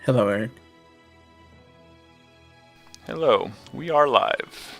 Hello, Eric. Hello, we are live.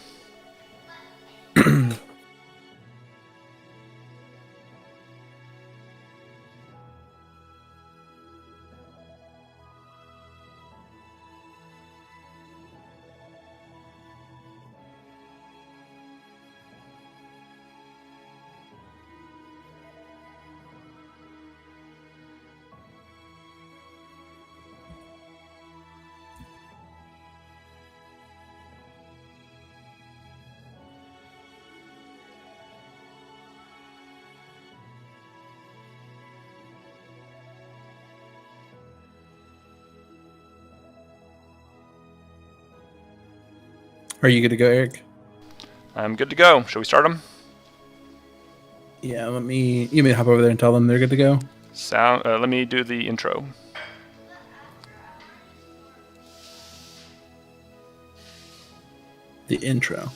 Are you good to go, Eric? I'm good to go. Shall we start them? Yeah, you may hop over there and tell them they're good to go. Let me do the intro. The intro.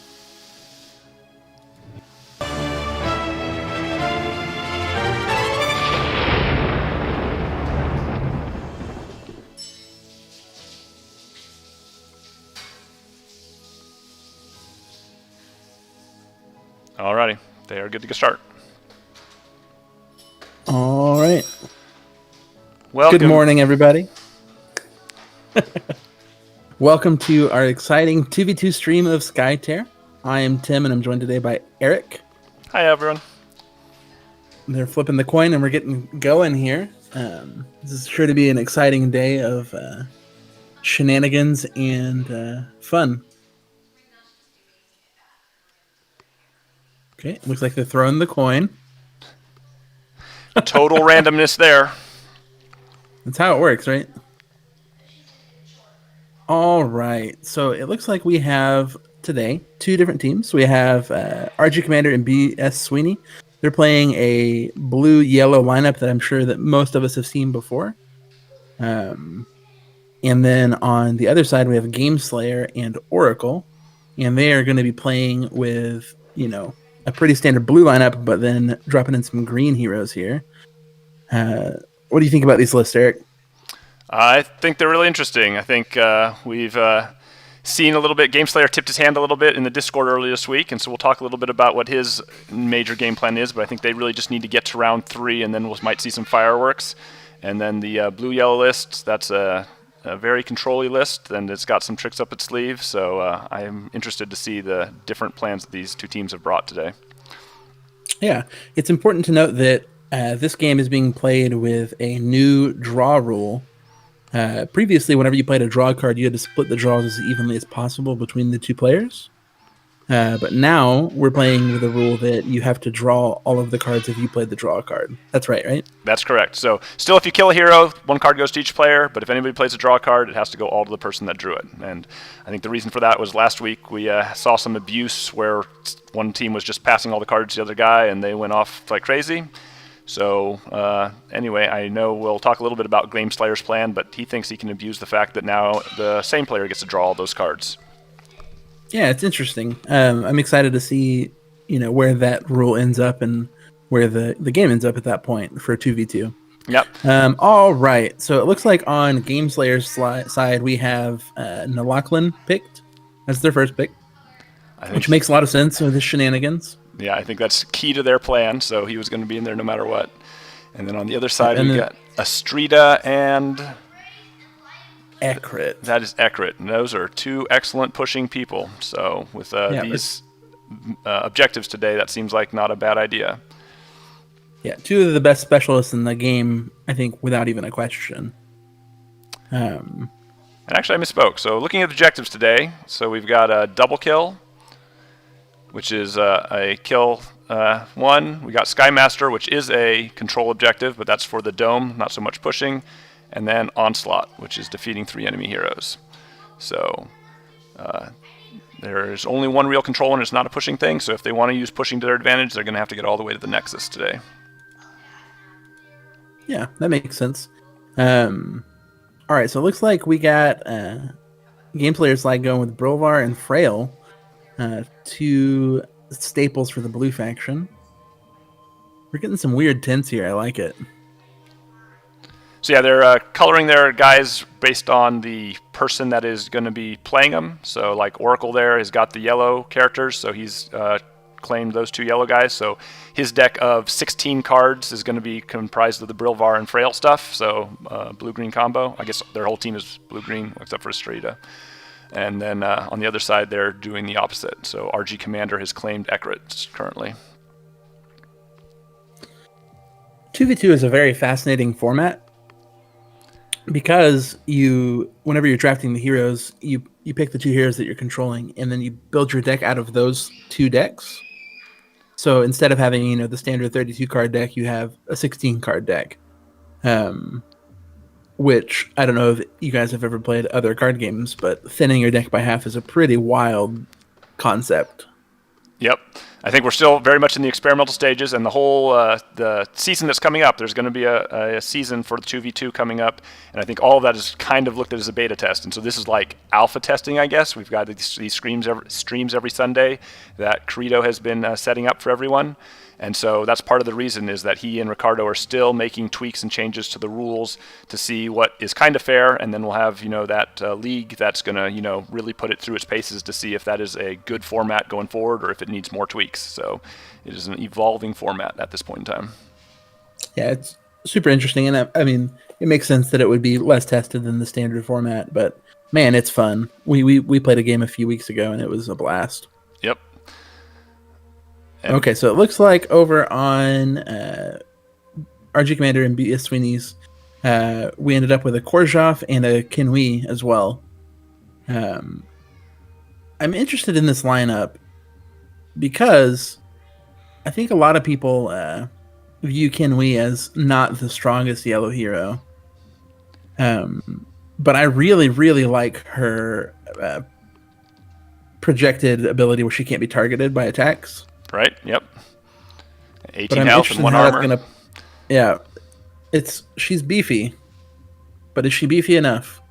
Alrighty, they are good to get start. All right. Welcome. Good morning, everybody. Welcome to our exciting 2v2 stream of Skytear. I am Tim, and I'm joined today by Eric. Hi, everyone. They're flipping the coin, and we're getting going here. This is sure to be an exciting day of shenanigans and fun. Okay, looks like they're throwing the coin. Total randomness there. That's how it works, right? All right, so it looks like we have today two different teams. We have RGCommander and bsweendog. They're playing a blue-yellow lineup that I'm sure that most of us have seen before. And then on the other side, we have Gameslayer and Oracle, and they are going to be playing with, a pretty standard blue lineup, but then dropping in some green heroes here. What do you think about these lists, Eric? I think they're really interesting. I think we've seen a little bit. Gameslayer tipped his hand a little bit in the Discord earlier this week, and so we'll talk a little bit about what his major game plan is, but I think they really just need to get to round 3, and then we might see some fireworks. And then the blue-yellow list, that's a very control-y list, and it's got some tricks up its sleeve, so I am interested to see the different plans that these two teams have brought today. Yeah, it's important to note that this game is being played with a new draw rule. Previously, whenever you played a draw card, you had to split the draws as evenly as possible between the two players. But now we're playing with a rule that you have to draw all of the cards if you played the draw card. That's right? That's correct. So still, if you kill a hero, one card goes to each player, but if anybody plays a draw card, it has to go all to the person that drew it. And I think the reason for that was last week we saw some abuse where one team was just passing all the cards to the other guy, and they went off like crazy. So anyway, I know we'll talk a little bit about Gameslayer's plan, but he thinks he can abuse the fact that now the same player gets to draw all those cards. Yeah, it's interesting. I'm excited to see, where that rule ends up and where the game ends up at that point for 2v2. Yep. All right. So it looks like on Gameslayer's side, we have Nalaklan picked. That's their first pick, which makes a lot of sense with his shenanigans. Yeah, I think that's key to their plan, so he was going to be in there no matter what. And then on the other side, we got Astrida and Ekrit. That is Ekrit, and those are two excellent pushing people. So with these objectives today, that seems like not a bad idea. Yeah, two of the best specialists in the game, I think, without even a question. And actually, I misspoke. So looking at the objectives today, so we've got a double kill, which is a kill 1. We got Skymaster, which is a control objective, but that's for the dome, not so much pushing. And then Onslaught, which is defeating 3 enemy heroes. So there's only one real control, and it's not a pushing thing. So if they want to use pushing to their advantage, they're going to have to get all the way to the Nexus today. Yeah, that makes sense. All right, so it looks like we got Gameslayer slide going with Brovar and Frail, 2 staples for the blue faction. We're getting some weird tints here. I like it. So yeah, they're coloring their guys based on the person that is going to be playing them. So like Oracle there has got the yellow characters, so he's claimed those 2 yellow guys. So his deck of 16 cards is going to be comprised of the Brilvar and Frail stuff. So blue-green combo. I guess their whole team is blue-green except for Estrida. And then on the other side, they're doing the opposite. So RG Commander has claimed Ekrit currently. 2v2 is a very fascinating format because whenever you're drafting the heroes, you pick the 2 heroes that you're controlling, and then you build your deck out of those 2 decks. So instead of having the standard 32 card deck, you have a 16 card deck, which I don't know if you guys have ever played other card games, but thinning your deck by half is a pretty wild concept. Yep. I think we're still very much in the experimental stages, and the whole the season that's coming up, there's going to be a season for the 2v2 coming up, and I think all of that is kind of looked at as a beta test, and so this is like alpha testing, I guess. We've got these streams every Sunday that Credo has been setting up for everyone, and so that's part of the reason is that he and Ricardo are still making tweaks and changes to the rules to see what is kind of fair, and then we'll have that league that's going to really put it through its paces to see if that is a good format going forward or if it needs more tweaks. So it is an evolving format at this point in time. Yeah, it's super interesting, and I mean it makes sense that it would be less tested than the standard format, but man, it's fun. We played a game a few weeks ago and it was a blast. Yep. Okay, so it looks like over on RG Commander and B.S. Sweeney's, we ended up with a Korjov and a Kinui as well. I'm interested in this lineup because I think a lot of people view Kinui as not the strongest yellow hero. But I really, really like her projected ability where she can't be targeted by attacks. Right, yep. 18 health and 1 armor. Yeah, she's beefy, but is she beefy enough?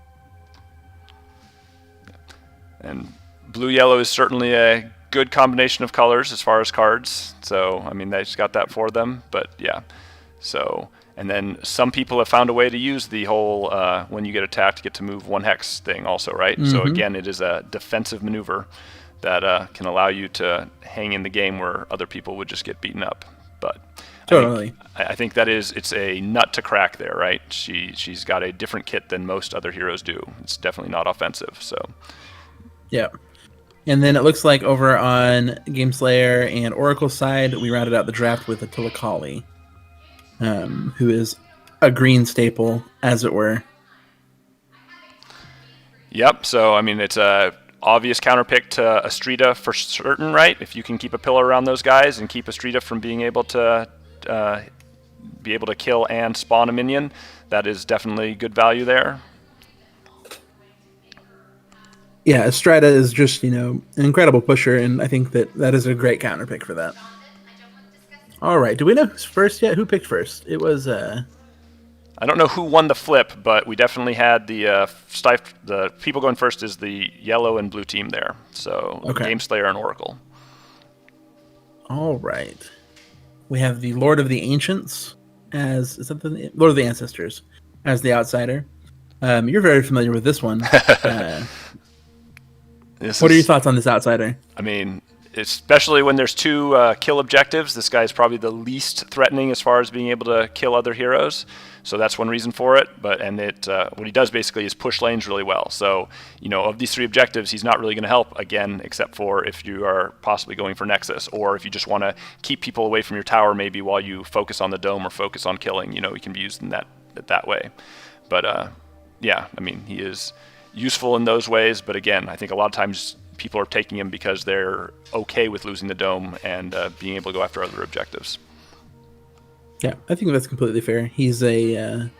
And blue-yellow is certainly a good combination of colors as far as cards. So, I mean, they just got that for them. But, yeah. So, and then some people have found a way to use the whole when you get attacked, you get to move 1 hex thing also, right? Mm-hmm. So, again, it is a defensive maneuver that can allow you to hang in the game where other people would just get beaten up. But totally, I think it's a nut to crack there, right? She's got a different kit than most other heroes do. It's definitely not offensive. So, yeah. And then it looks like over on Gameslayer and Oracle side, we rounded out the draft with Attila Kali, who is a green staple, as it were. Yep. So I mean, it's a obvious counterpick to Estrida for certain, right? If you can keep a pillar around those guys and keep Estrida from being able to kill and spawn a minion, that is definitely good value there. Yeah, Estrida is just an incredible pusher, and I think that is a great counterpick for that. All right, do we know who's first yet? Who picked first? It was I don't know who won the flip, but we definitely had the people going first is the yellow and blue team there. So okay. Gameslayer and Oracle. All right. We have the Lord of the Ancients Lord of the Ancestors as the outsider. You're very familiar with this one. What are your thoughts on this outsider? I mean, especially when there's 2 kill objectives, this guy is probably the least threatening as far as being able to kill other heroes. So that's one reason for it. What he does basically is push lanes really well. So, of these 3 objectives, he's not really going to help, again, except for if you are possibly going for Nexus, or if you just want to keep people away from your tower maybe while you focus on the dome or focus on killing. He can be used in that way. But, yeah, I mean, he is useful in those ways. But, again, I think a lot of times people are taking him because they're okay with losing the dome and being able to go after other objectives. Yeah, I think that's completely fair. He's a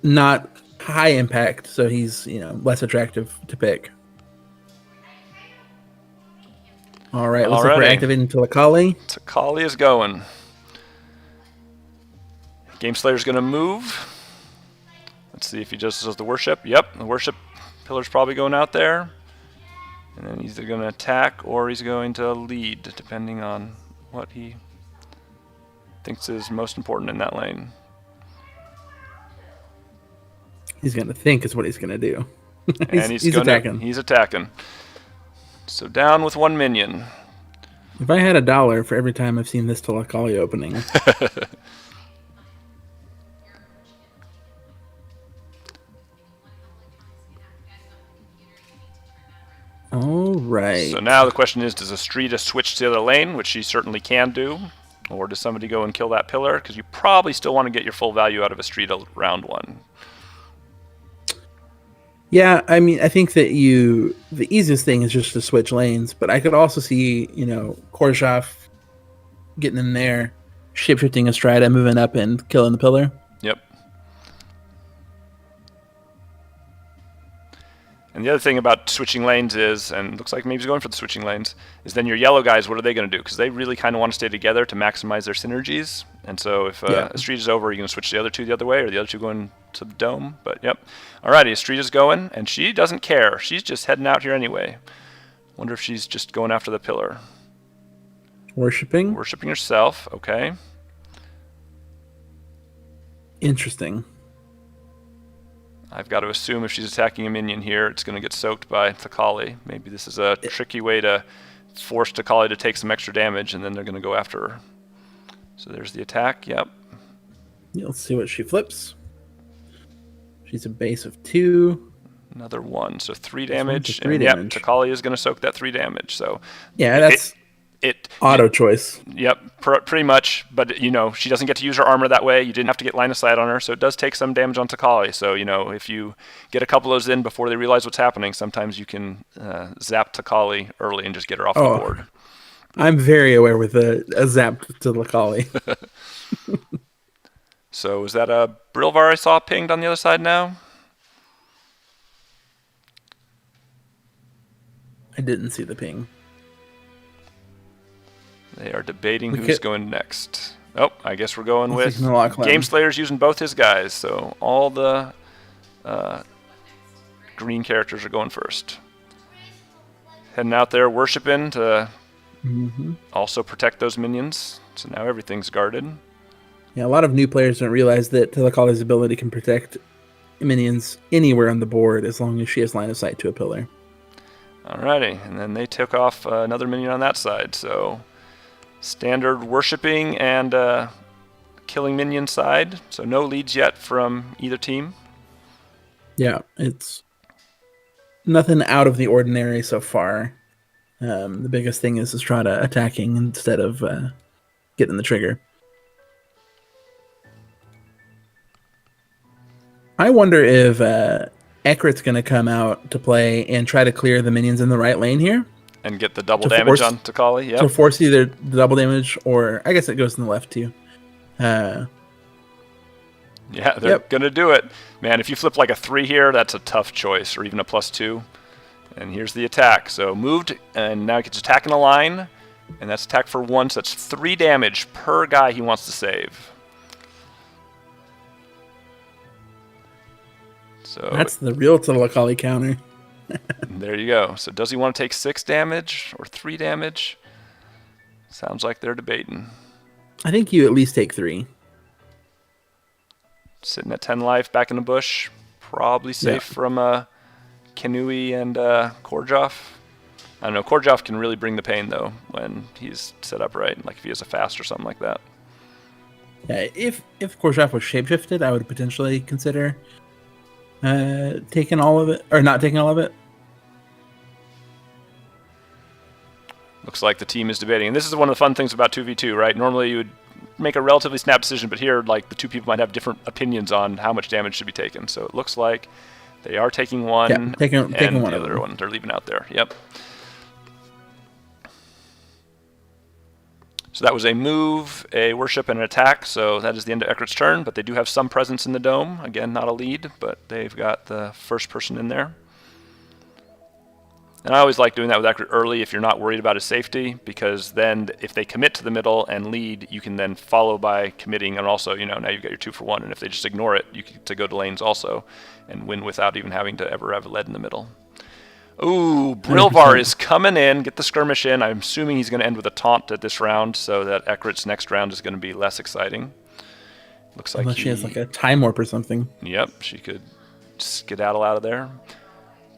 not high impact, so he's less attractive to pick. All right, looks like we're activating Kali. Kali is going. Gameslayer's going to move. Let's see if he just does the worship. Yep, the worship pillar's probably going out there. And then he's either going to attack or he's going to lead, depending on what he thinks is most important in that lane. He's going to think is what he's going to do. And he's attacking. He's attacking. So down with 1 minion. If I had $1 for every time I've seen this Telecalli opening. All right. So now the question is, does Estrida switch to the other lane, which she certainly can do? Or does somebody go and kill that pillar? Because you probably still want to get your full value out of Estrida round 1. Yeah, I mean, I think that the easiest thing is just to switch lanes, but I could also see, Korshov getting in there, shapeshifting Estrida, moving up and killing the pillar. Yep. And the other thing about switching lanes is, and it looks like maybe he's going for the switching lanes, is then your yellow guys, what are they going to do? Because they really kind of want to stay together to maximize their synergies. And so if Estrida's over, are you going to switch the other two the other way, or the other two going to the dome? But yep. Alrighty, Estrida's going, and she doesn't care. She's just heading out here anyway. Wonder if she's just going after the pillar. Worshipping herself, okay. Interesting. I've got to assume if she's attacking a minion here, it's going to get soaked by Telecalli. Maybe this is a tricky way to force Telecalli to take some extra damage, and then they're going to go after her. So there's the attack, yep. Let's see what she flips. She's a base of 2. Another 1, so 3 damage. And yep, Telecalli is going to soak that 3 damage. So yeah, that's auto choice. Yep, pretty much. But she doesn't get to use her armor that way. You didn't have to get line of sight on her, so it does take some damage on Telecalli. So if you get a couple of those in before they realize what's happening, sometimes you can zap Telecalli early and just get her off the board. I'm very aware with a zap to Telecalli. So is that a Brilvar I saw pinged on the other side now? I didn't see the ping. They are debating who's going next. Oh, I guess we're going with Gameslayer's using both his guys, so all the green characters are going first. Heading out there, worshipping to also protect those minions, so now everything's guarded. Yeah, a lot of new players don't realize that Telecalli's ability can protect minions anywhere on the board as long as she has line of sight to a pillar. Alrighty, and then they took off another minion on that side, so standard worshipping and killing minion side, so no leads yet from either team. Yeah, it's nothing out of the ordinary so far. The biggest thing is Estrada attacking instead of getting the trigger. I wonder if Ekrit's going to come out to play and try to clear the minions in the right lane here. And get the double damage on Telecalli, yep. To force either the double damage or I guess it goes in the left too. Yeah, they're going to do it. Man, if you flip like a 3 here, that's a tough choice, or even a +2. And here's the attack. So moved, and now he gets attack in a line, and that's attack for 1, so that's 3 damage per guy he wants to save. So that's the real Telecalli counter. There you go. So does he want to take 6 damage or 3 damage? Sounds like they're debating. I think you at least take 3. Sitting at 10 life back in the bush. Probably safe from Kenui and Korjov. I don't know. Korjov can really bring the pain, though, when he's set up right. Like if he has a fast or something like that. Yeah, if Korjov was shapeshifted, I would potentially consider taking all of it, or not taking all of it. Looks like the team is debating. And this is one of the fun things about 2v2, right? Normally you would make a relatively snap decision, but here, like, the two people might have different opinions on how much damage should be taken. So it looks like they are taking one, taking and one the other one they're leaving out there. Yep. So that was a move, a worship, and an attack. So that is the end of Ekrit's turn, but they do have some presence in the dome. Again, not a lead, but they've got the first person in there. And I always like doing that with Ekrit early if you're not worried about his safety, because then if they commit to the middle and lead, you can then follow by committing, and also, now you've got your 2 for 1, and if they just ignore it, you get to go to lanes also and win without even having to ever have a lead in the middle. Ooh, Brilvar is coming in, get the skirmish in. I'm assuming he's going to end with a taunt at this round, so that Ekrit's next round is going to be less exciting. Looks like she has like a time warp or something. Yep, she could skedaddle out of there.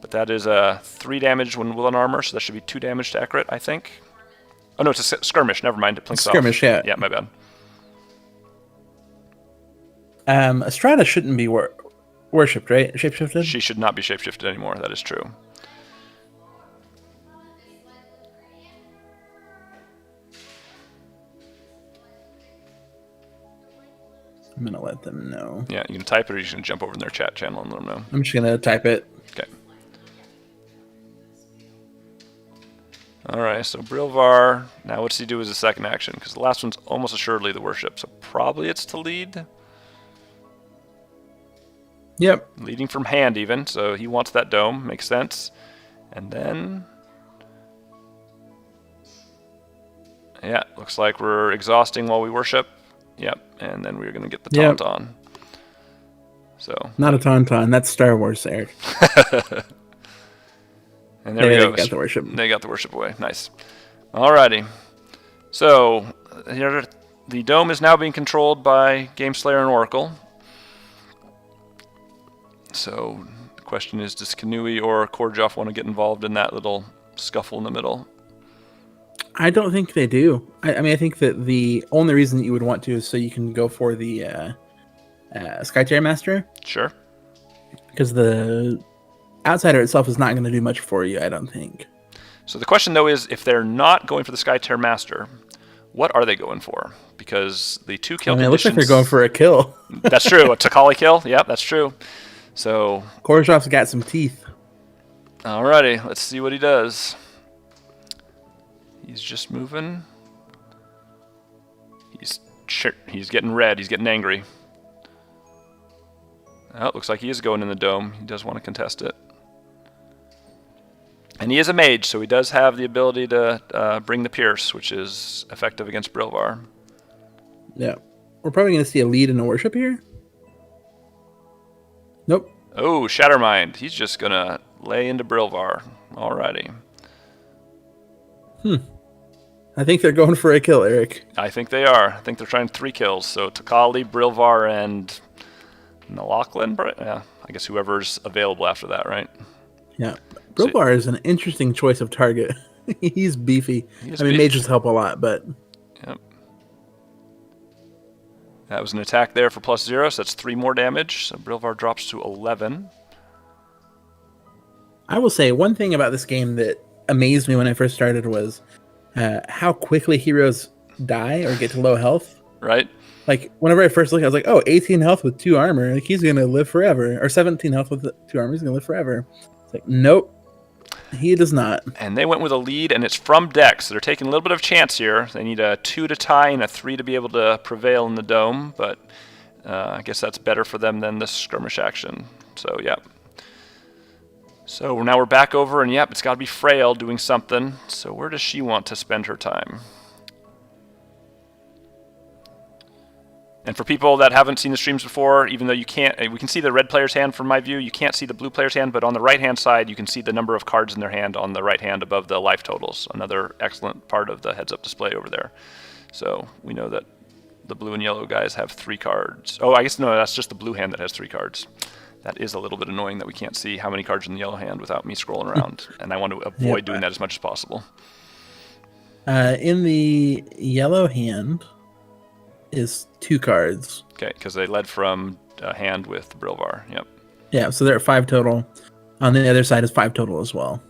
But that is 3 damage when will and armor, so that should be 2 damage to accurate, I think. Oh no, it's a skirmish. Never mind. It plinks off. Skirmish, yeah. Yeah, my bad. Estrada shouldn't be worshipped, right? Shapeshifted? She should not be shapeshifted anymore. That is true. I'm going to let them know. Yeah, you can type it or you can jump over in their chat channel and let them know. I'm just going to type it. Okay. Alright, so Brilvar, now what's he do as a second action? Because the last one's almost assuredly the worship, so probably it's to lead. Yep. Leading from hand even, so he wants that dome, makes sense. And then... yeah, looks like we're exhausting while we worship. Yep, and then we're going to get the taunt on. So not a tauntaun, that's Star Wars, Eric. And there we go. They got the worship. They got the worship away. Nice. Alrighty. So here, the dome is now being controlled by Gameslayer and Oracle. So the question is, does Kanui or Korjoff want to get involved in that little scuffle in the middle? I don't think they do. I mean, I think that the only reason that you would want to is so you can go for the Skytear Master. Sure. Because the Outsider itself is not going to do much for you, I don't think. So the question, though, is if they're not going for the Skytear Master, what are they going for? Because the 2 kill conditions... it looks like they're going for a kill. That's true. A Takali kill? Yep, that's true. So... Korjoff's got some teeth. Alrighty, let's see what he does. He's just moving. He's getting red. He's getting angry. Oh, it looks like he is going in the dome. He does want to contest it. And he is a mage, so he does have the ability to bring the Pierce, which is effective against Brilvar. Yeah. We're probably going to see a lead in a worship here. Nope. Oh, Shattermind. He's just going to lay into Brilvar. Alrighty. I think they're going for a kill, Eric. I think they are. I think they're trying 3 kills. So Takali, Brilvar, and Nalaklan? Yeah, I guess whoever's available after that, right? Yeah. Brilvar is an interesting choice of target. He's beefy. Mages help a lot, but... Yep. That was an attack there for +0, so that's 3 more damage. So Brilvar drops to 11. I will say, one thing about this game that amazed me when I first started was how quickly heroes die or get to low health. Right. Like, whenever I first looked, I was like, oh, 18 health with 2 armor. Like, he's going to live forever. Or 17 health with 2 armor. He's going to live forever. It's like, nope. He does not. And they went with a lead, and it's from Dex. So they're taking a little bit of chance here. They need a 2 to tie and a 3 to be able to prevail in the dome. But I guess that's better for them than this skirmish action. So, yeah. So now we're back over, and yep, it's got to be Frail doing something. So where does she want to spend her time? And for people that haven't seen the streams before, even though you can't, we can see the red player's hand from my view. You can't see the blue player's hand, but on the right-hand side, you can see the number of cards in their hand on the right hand above the life totals. Another excellent part of the heads-up display over there. So we know that the blue and yellow guys have 3 cards. Oh, I guess no, that's just the blue hand that has 3 cards. That is a little bit annoying that we can't see how many cards in the yellow hand without me scrolling around, and I want to avoid doing that as much as possible. In the yellow hand is 2 cards. Okay, because they led from a hand with Brilvar. Yep. Yeah, so they're at 5 total. On the other side is 5 total as well.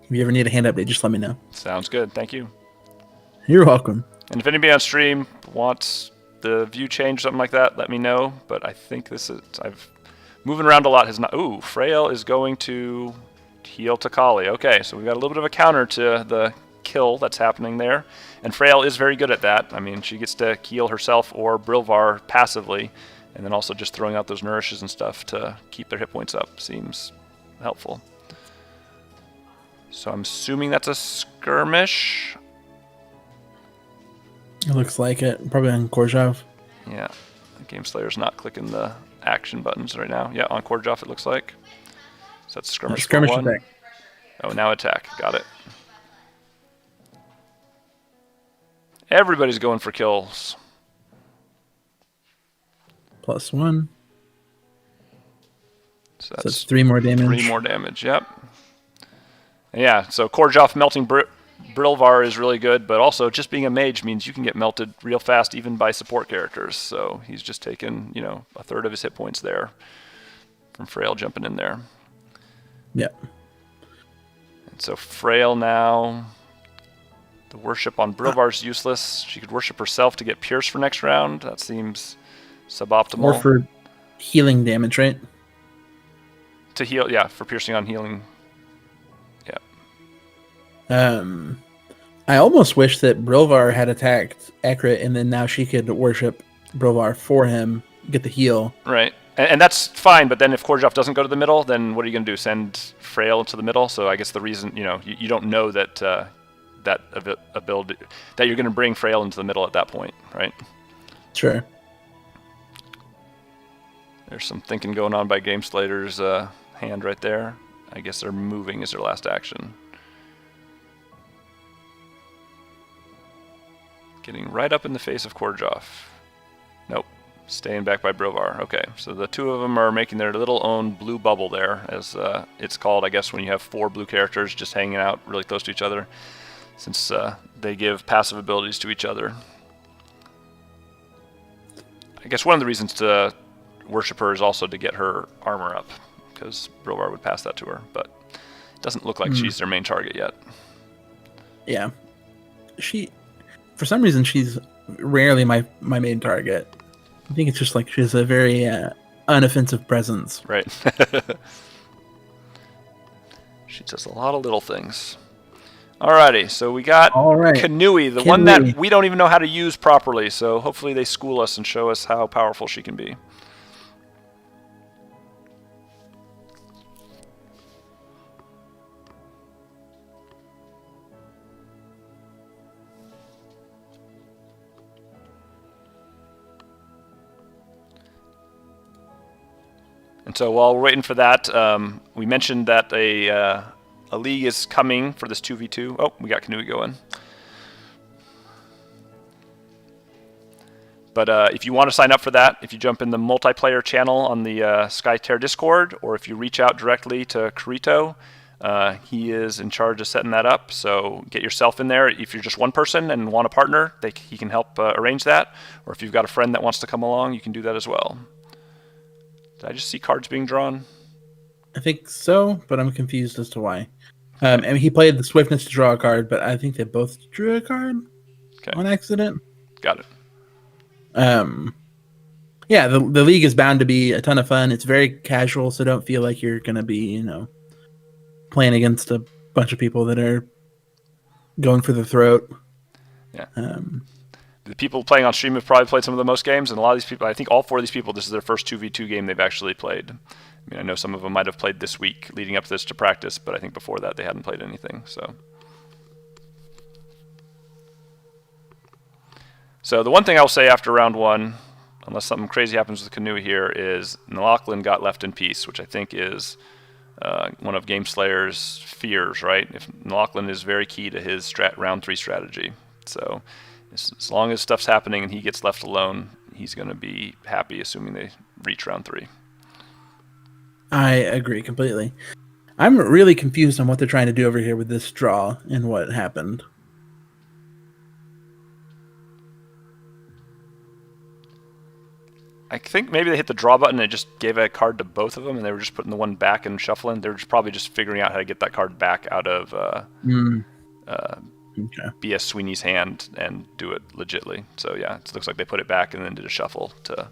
If you ever need a hand update, just let me know. Sounds good. Thank you. You're welcome. And if anybody on stream wants the view change, something like that, let me know. But I think this is... moving around a lot has not... Ooh, Frail is going to heal Takali. Okay, so we've got a little bit of a counter to the kill that's happening there. And Frail is very good at that. I mean, she gets to heal herself or Brilvar passively. And then also just throwing out those nourishes and stuff to keep their hit points up seems helpful. So I'm assuming that's a skirmish. It looks like it. Probably on Korjoff. Yeah. Gameslayer's not clicking the action buttons right now. Yeah, on Korjoff it looks like. So that's skirmish. Skirmish attack. Oh, now attack. Got it. Everybody's going for kills. +1. So that's 3 more damage. 3 more damage, yep. Yeah, so Korjov melting Brilvar is really good, but also just being a mage means you can get melted real fast even by support characters. So he's just taken, a third of his hit points there from Frail jumping in there. Yep. And so Frail now, the worship on Brilvar's useless. She could worship herself to get Pierce for next round. That seems suboptimal. Or for healing damage, right? To heal, yeah, for piercing on healing. I almost wish that Brilvar had attacked Ekrit, and then now she could worship Brilvar for him, get the heal. Right, and that's fine. But then if Korjov doesn't go to the middle, then what are you going to do? Send Frail to the middle? So I guess the reason you don't know that that ability that you're going to bring Frail into the middle at that point, right? Sure. There's some thinking going on by Gameslayer's hand right there. I guess they're moving as their last action. Getting right up in the face of Korjov. Nope. Staying back by Brilvar. Okay, so the two of them are making their little own blue bubble there, as it's called, I guess, when you have 4 blue characters just hanging out really close to each other, since they give passive abilities to each other. I guess one of the reasons to worship her is also to get her armor up, because Brilvar would pass that to her, but it doesn't look like she's their main target yet. Yeah. For some reason, she's rarely my main target. I think it's just like she has a very unoffensive presence. Right. She does a lot of little things. Alrighty, so we got Kanui, the one that we don't even know how to use properly, so hopefully they school us and show us how powerful she can be. And so while we're waiting for that, we mentioned that a league is coming for this 2v2. Oh, we got Kanui going. But if you want to sign up for that, if you jump in the multiplayer channel on the Skytear Discord, or if you reach out directly to Kurito, he is in charge of setting that up. So get yourself in there. If you're just one person and want a partner, he can help arrange that. Or if you've got a friend that wants to come along, you can do that as well. Did I just see cards being drawn? I think so, but I'm confused as to why. And he played the swiftness to draw a card, but I think they both drew a card on accident. Got it. Yeah, the league is bound to be a ton of fun. It's very casual, so don't feel like you're going to be, playing against a bunch of people that are going for the throat. Yeah. The people playing on stream have probably played some of the most games, and a lot of these people, I think all 4 of these people, this is their first 2v2 game they've actually played. I mean, I know some of them might have played this week leading up to this to practice, but I think before that they hadn't played anything. So the one thing I'll say after round 1, unless something crazy happens with Kanui here, is Nalakhlin got left in peace, which I think is one of Gameslayer's fears, right? If Nalakhlin is very key to his round 3 strategy. So as long as stuff's happening and he gets left alone, he's going to be happy, assuming they reach round 3. I agree completely. I'm really confused on what they're trying to do over here with this draw and what happened. I think maybe they hit the draw button and it just gave a card to both of them, and they were just putting the one back and shuffling. They were probably just figuring out how to get that card back out of BS Sweeney's hand and do it legitly. So yeah, it looks like they put it back and then did a shuffle to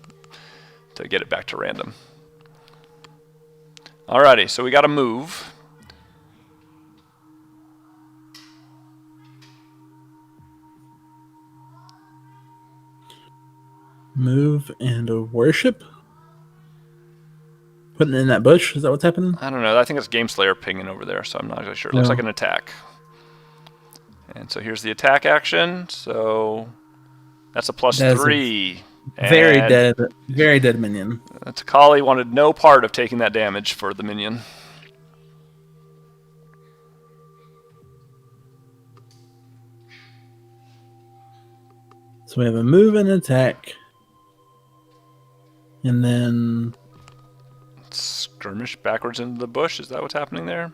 get it back to random. Alrighty, so we got a move. Move and a worship? Putting it in that bush? Is that what's happening? I don't know. I think it's Gameslayer pinging over there, so I'm not really sure. It looks like an attack. And so here's the attack action. So that's a +3. Very dead minion. Takali wanted no part of taking that damage for the minion. So we have a move and an attack. And then skirmish backwards into the bush. Is that what's happening there?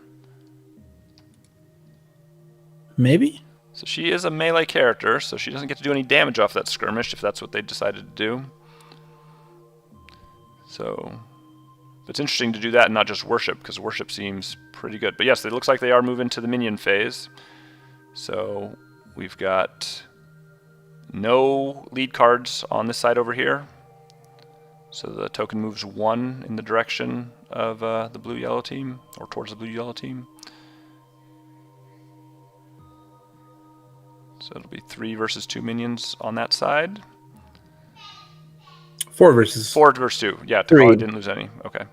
maybe? So she is a melee character, so she doesn't get to do any damage off that skirmish if that's what they decided to do. So it's interesting to do that and not just worship, because worship seems pretty good. But yes, it looks like they are moving to the minion phase. So we've got no lead cards on this side over here. So the token moves 1 in the direction of the blue-yellow team, or towards the blue-yellow team. So it'll be 3 versus 2 minions on that side. 4 versus 2. Yeah, Takali didn't lose any. Okay.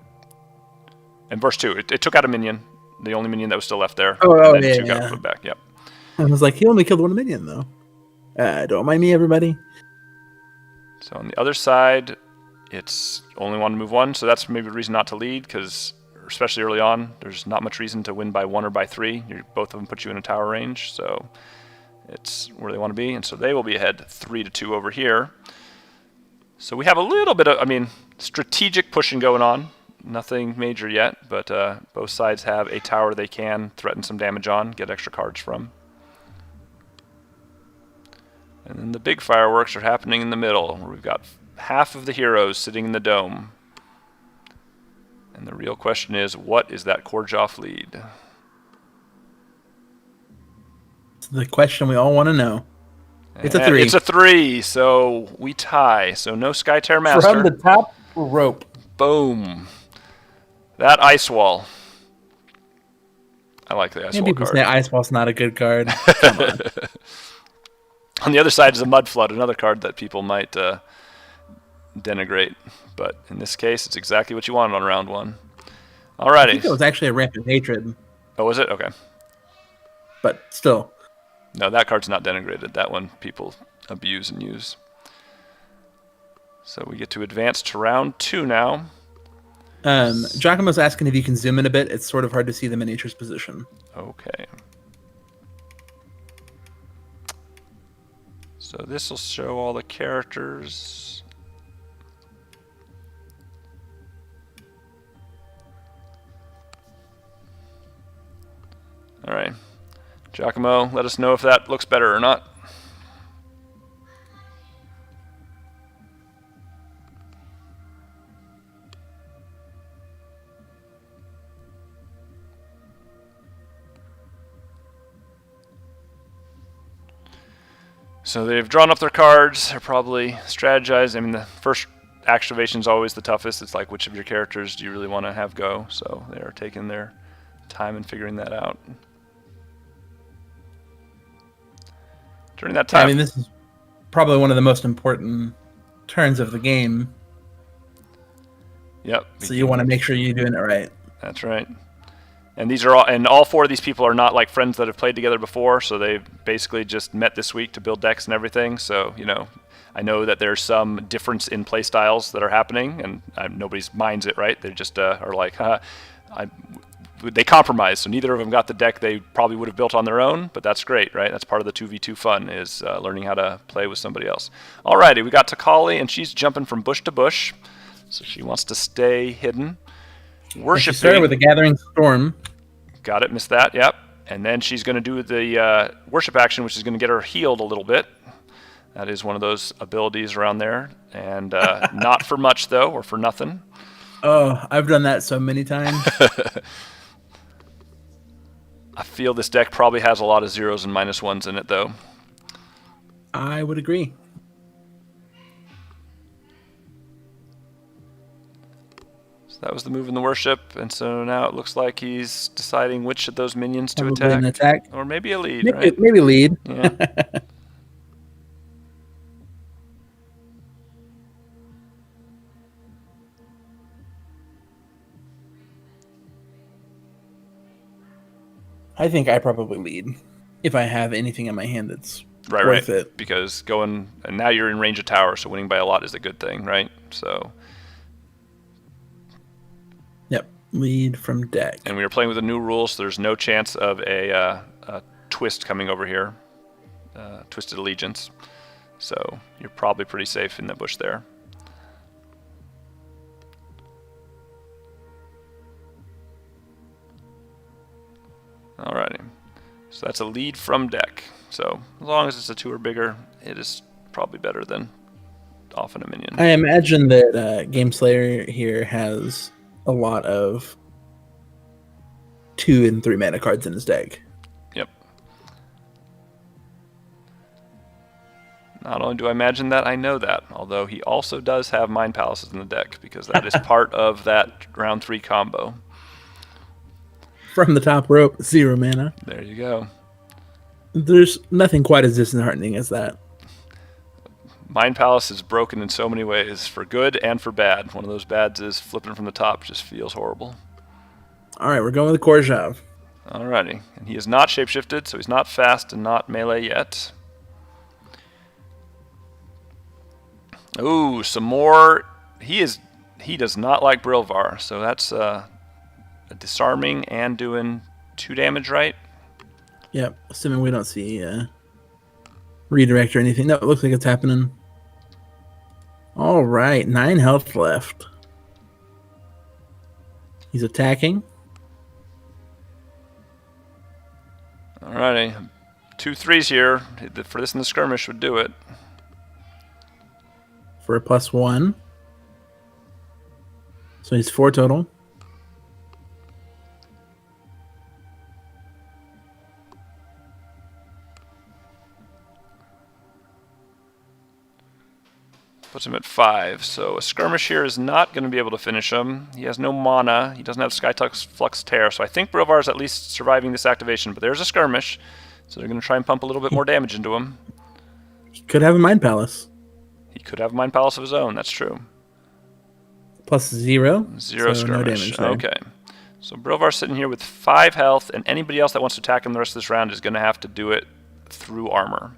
And verse 2, it took out a minion, the only minion that was still left there. And then 2 got put back. Yep. I was like, he only killed 1 minion though. Don't mind me, everybody. So on the other side, it's only one to move 1, so that's maybe a reason not to lead, because especially early on, there's not much reason to win by 1 or by 3. Both of them put you in a tower range, so it's where they want to be, and so they will be ahead 3-2 over here. So we have a little bit of, strategic pushing going on. Nothing major yet, but both sides have a tower they can threaten some damage on, get extra cards from. And then the big fireworks are happening in the middle, where we've got half of the heroes sitting in the dome. And the real question is, what is that Korjoff lead? It's the question we all want to know. It's a 3. It's a 3, so we tie. So no Skytear Master. From the top rope. Boom. That ice wall. I like the ice wall People card. say ice wall's not a good card. Come on. On the other side is a mud flood, another card that people might denigrate. But in this case, it's exactly what you wanted on round 1. Alrighty. I think it was actually a rampant hatred. Oh, was it? Okay. But still. No, that card's not denigrated. That one people abuse and use. So we get to advance to round 2 now. Giacomo's asking if you can zoom in a bit. It's sort of hard to see the miniature's position. Okay. So this will show all the characters. All right. Giacomo, let us know if that looks better or not. So they've drawn up their cards. They're probably strategized. The first activation is always the toughest. It's like, which of your characters do you really want to have go? So they're taking their time and figuring that out. During that time, this is probably one of the most important turns of the game. Yep. So you want to make sure you're doing it right. That's right. And these are all 4 of these people are not like friends that have played together before, so they've basically just met this week to build decks and everything. So, I know that there's some difference in play styles that are happening, and nobody's minds it, right? They just are like, they compromise. So neither of them got the deck they probably would have built on their own, but that's great, right? That's part of the 2v2 fun, is learning how to play with somebody else. Alrighty, we got Takali, and she's jumping from bush to bush, so she wants to stay hidden. Worshiping. She started with a Gathering Storm. Got it, missed that, yep. And then she's going to do the worship action, which is going to get her healed a little bit. That is one of those abilities around there. And not for much, though, or for nothing. Oh, I've done that so many times. I feel this deck probably has a lot of 0s and -1s in it, though. I would agree. So that was the move in the worship, and so now it looks like he's deciding which of those minions to Probably an attack. attack. Or maybe a lead, maybe, right? Maybe lead. Yeah. I think I probably lead if I have anything in my hand that's worth it. Because and now you're in range of tower, so winning by a lot is a good thing, right? So. Yep, lead from deck. And we are playing with the new rules, so there's no chance of a twist coming over here, Twisted Allegiance. So you're probably pretty safe in the bush there. So that's a lead from deck. So as long as it's a 2 or bigger, it is probably better than often a minion. I imagine that Gameslayer here has a lot of 2 and 3 mana cards in his deck. Yep. Not only do I imagine that, I know that. Although he also does have Mind Palaces in the deck, because that is part of that round 3 combo. From the top rope, 0 mana. There you go. There's nothing quite as disheartening as that. Mind Palace is broken in so many ways, for good and for bad. One of those bads is flipping from the top just feels horrible. All right, we're going with Korjav. Alrighty. And he is not shapeshifted, so he's not fast and not melee yet. Ooh, some more. He does not like Brilvar, so that's a disarming and doing 2 damage, right? Yep, assuming we don't see redirect or anything. No, it looks like it's happening. All right, 9 health left. He's attacking. Alrighty. 2 3s here. For this in the skirmish would do it. For a +1. So he's 4 total. Puts him at 5. So a skirmish here is not going to be able to finish him. He has no mana. He doesn't have Skytuck's Flux Tear. So I think Brilvar is at least surviving this activation. But there's a skirmish. So they're going to try and pump a little bit more damage into him. He could have a Mind Palace. He could have a Mind Palace of his own. That's true. +0. 0 so skirmish. No damage there. Okay. So Brilvar's sitting here with 5 health. And anybody else that wants to attack him the rest of this round is going to have to do it through armor.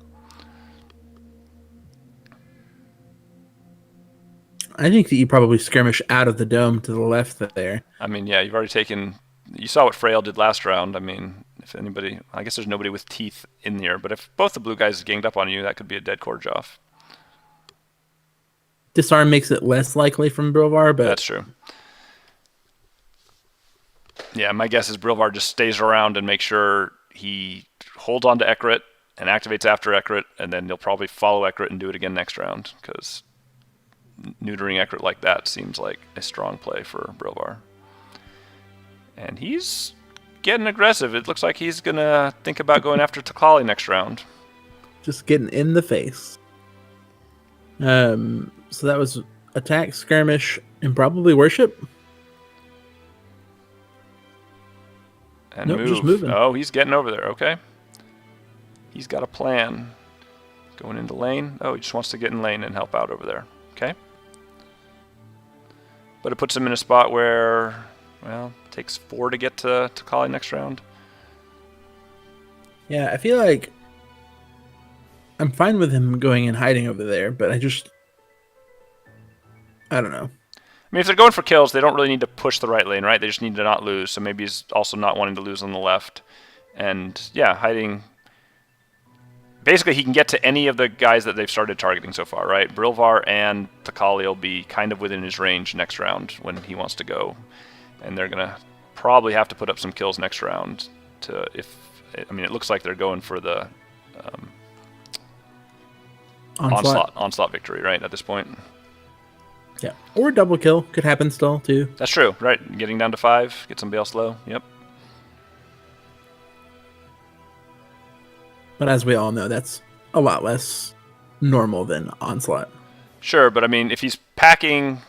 I think that you probably skirmish out of the dome to the left there. I mean, yeah, you've already taken... You saw what Frail did last round. I mean, if anybody... I guess there's nobody with teeth in here, but if both the blue guys ganged up on you, that could be a dead Korjav. Disarm makes it less likely from Brilvar, but... That's true. Yeah, my guess is Brilvar just stays around and makes sure he holds on to Ekrit and activates after Ekrit, and then he'll probably follow Ekrit and do it again next round, because neutering Ekrit like that seems like a strong play for Brilvar. And he's getting aggressive. It looks like he's going to think about going after Takali next round. Just getting in the face. So that was attack, skirmish, and probably worship. And nope, move. Just moving. Oh, he's getting over there. Okay. He's got a plan. Going into lane. Oh, he just wants to get in lane and help out over there. Okay. But it puts him in a spot where, well, it takes 4 to get to Kali next round. Yeah, I feel like I'm fine with him going and hiding over there, but I don't know. I mean, if they're going for kills, they don't really need to push the right lane, right? They just need to not lose. So maybe he's also not wanting to lose on the left. And yeah, hiding. Basically, he can get to any of the guys that they've started targeting so far, right? Brilvar and Takali will be kind of within his range next round when he wants to go. And they're going to probably have to put up some kills next round to, I mean, it looks like they're going for the onslaught victory, right, at this point. Yeah, or double kill could happen still, too. That's true, right? Getting down to 5, get somebody else low, yep. But as we all know, that's a lot less normal than Onslaught. Sure, but I mean, if he's packing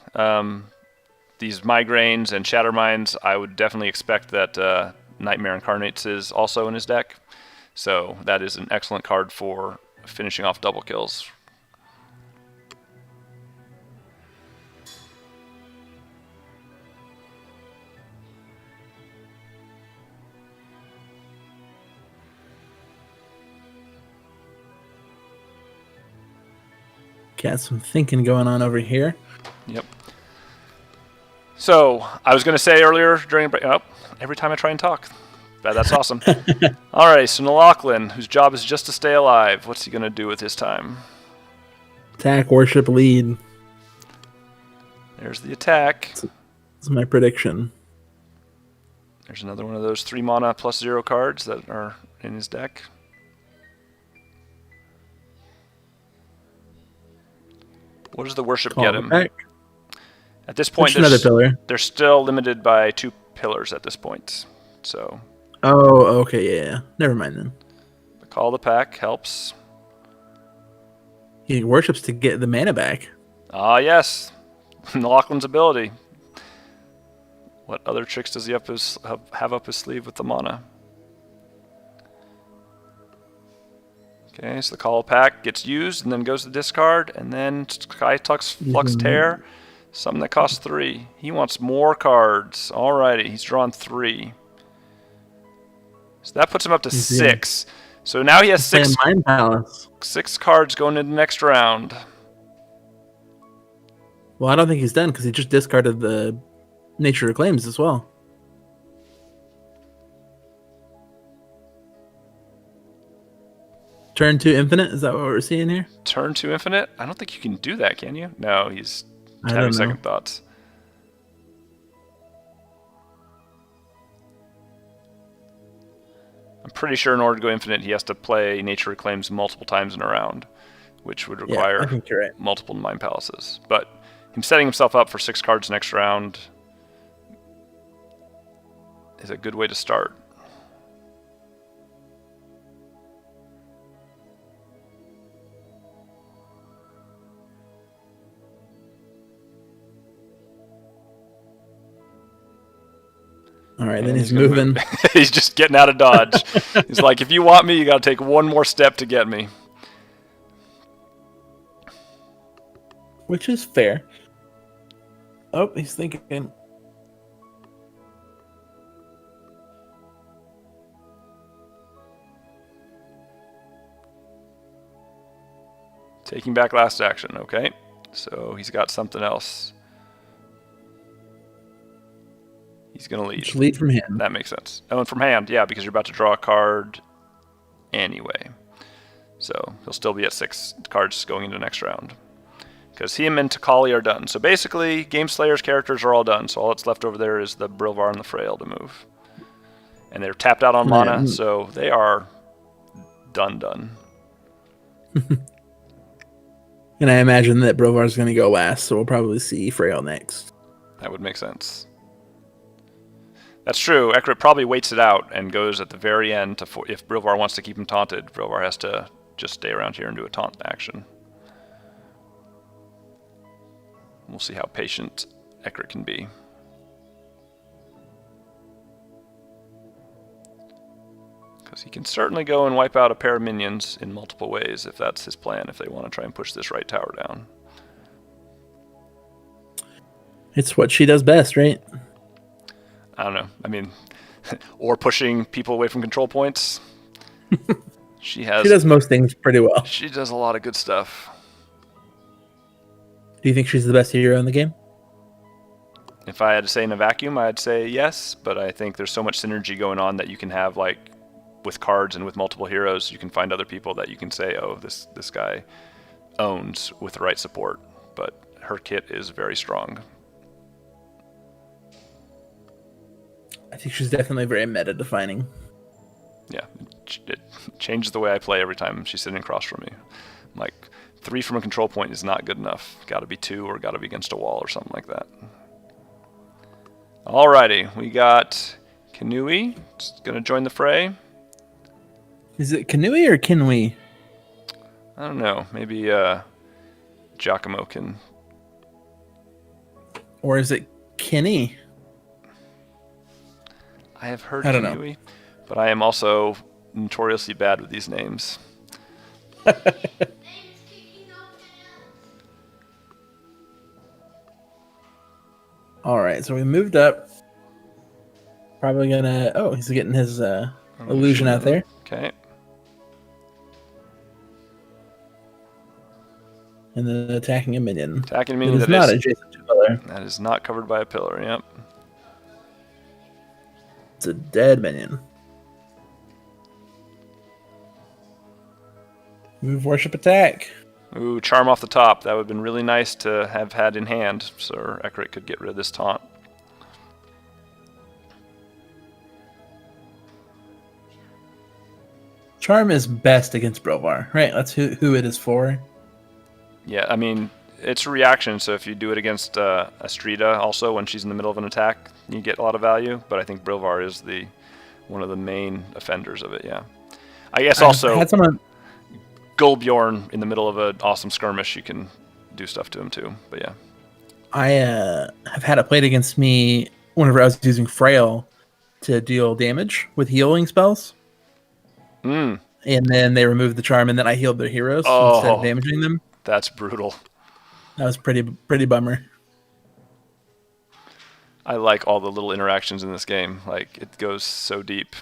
these Migraines and Shatterminds, I would definitely expect that Nightmare Incarnates is also in his deck. So that is an excellent card for finishing off double kills. Got some thinking going on over here. Yep. So, I was going to say earlier during a break... Oh, every time I try and talk. That's awesome. Alright, so Nalochlin, whose job is just to stay alive. What's he going to do with his time? Attack, worship, lead. There's the attack. That's my prediction. There's another one of those 3 mana +0 cards that are in his deck. What does the worship get him? Back. At this point, another pillar. They're still limited by 2 pillars at this point. So. Oh, okay, yeah. Never mind then. The Call of the Pack helps. He worships to get the mana back. Ah, yes. Lachlan's ability. What other tricks does he have up his sleeve with the mana? Okay, so the Call of Pack gets used and then goes to discard, and then Skytuck's Flux Tear, something that costs 3. He wants more cards. Alrighty, he's drawn 3. So that puts him up to 6. So now he has 6 Mind Palace. 6 cards going into the next round. Well, I don't think he's done because he just discarded the Nature Reclaims as well. Turn 2 infinite? Is that what we're seeing here? Turn 2 infinite? I don't think you can do that, can you? No, he's having second thoughts. I'm pretty sure in order to go infinite, he has to play Nature Reclaims multiple times in a round, which would require multiple Mind Palaces. But him setting himself up for 6 cards next round is a good way to start. All right, then he's moving. He's just getting out of dodge. He's like, if you want me, you got to take one more step to get me. Which is fair. Oh, he's thinking. Taking back last action, okay. So he's got something else. He's going to lead. Just lead from hand. That makes sense. Oh, and from hand, yeah, because you're about to draw a card anyway. So he'll still be at 6 cards going into the next round. Because him and Takali are done. So basically, Gameslayer's characters are all done. So all that's left over there is the Brilvar and the Frail to move. And they're tapped out on mana, so they are done. And I imagine that Brilvar's going to go last, so we'll probably see Frail next. That would make sense. That's true. Ekrit probably waits it out and goes at the very end to if Brilvar wants to keep him taunted. Brilvar has to just stay around here and do a taunt action. We'll see how patient Ekrit can be. Because he can certainly go and wipe out a pair of minions in multiple ways if that's his plan, if they want to try and push this right tower down. It's what she does best, right? I don't know. I mean, or pushing people away from control points. She does most things pretty well. She does a lot of good stuff. Do you think she's the best hero in the game? If I had to say in a vacuum, I'd say yes, but I think there's so much synergy going on that you can have, like, with cards and with multiple heroes, you can find other people that you can say, oh, this guy owns with the right support. But her kit is very strong. I think she's definitely very meta-defining. Yeah, it changes the way I play every time she's sitting across from me. I'm like, 3 from a control point is not good enough. Got to be 2 or got to be against a wall or something like that. Alrighty, we got Kinui. Going to join the fray. Is it Kinui or Kinui? I don't know. Maybe Giacomo can. Or is it Kenny? I have heard Kinui, but I am also notoriously bad with these names. All right, so we moved up. Probably gonna. Oh, he's getting his illusion out there. Okay. And then attacking a minion. Attacking a minion that is not adjacent to a pillar. That is not covered by a pillar. Yep. It's a dead minion. Move, worship, attack. Ooh, charm off the top. That would have been really nice to have had in hand, so Ekrit could get rid of this taunt. Charm is best against Brilvar, right? That's who it is for. Yeah, I mean, it's a reaction, so if you do it against Astrida also when she's in the middle of an attack, you get a lot of value, but I think Brilvar is one of the main offenders of it, yeah. I guess also had someone... Gulbjorn in the middle of an awesome skirmish, you can do stuff to him too, but yeah. I have had it played against me whenever I was using Frail to deal damage with healing spells. Mm. And then they removed the charm, and then I healed their heroes instead of damaging them. That's brutal. That was pretty bummer. I like all the little interactions in this game. Like, it goes so deep.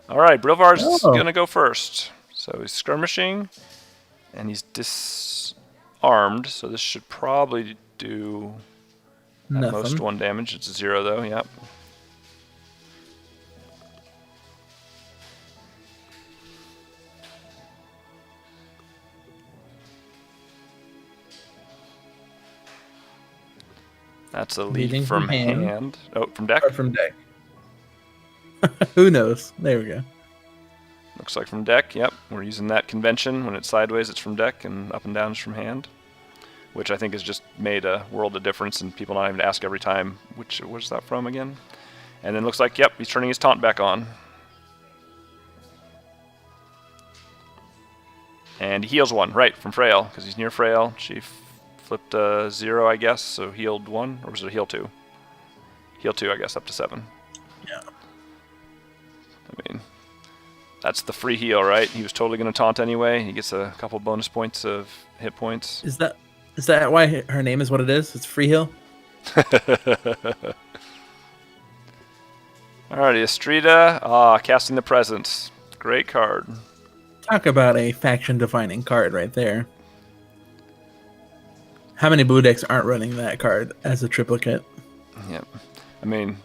All right, Brilvar's going to go first. So he's skirmishing, and he's disarmed, so this should probably do at most 1 damage. It's 0, though, yep. That's a lead from hand. Oh, from deck? Or from deck. Who knows? There we go. Looks like from deck, yep. We're using that convention. When it's sideways, it's from deck, and up and down is from hand. Which I think has just made a world of difference, and people not having to ask every time, where's that from again? And then looks like, yep, he's turning his taunt back on. And he heals 1, right, from Frail, because he's near Frail. She flipped a 0, I guess, so healed 1, or was it a heal 2? Heal 2, I guess, up to 7. Yeah. I mean, that's the free heal, right? He was totally going to taunt anyway. He gets a couple bonus points of hit points. Is that why her name is what it is? It's free heal? Alrighty, Astrida, casting the Presence. Great card. Talk about a faction-defining card right there. How many blue decks aren't running that card as a triplicate? Yep. I mean,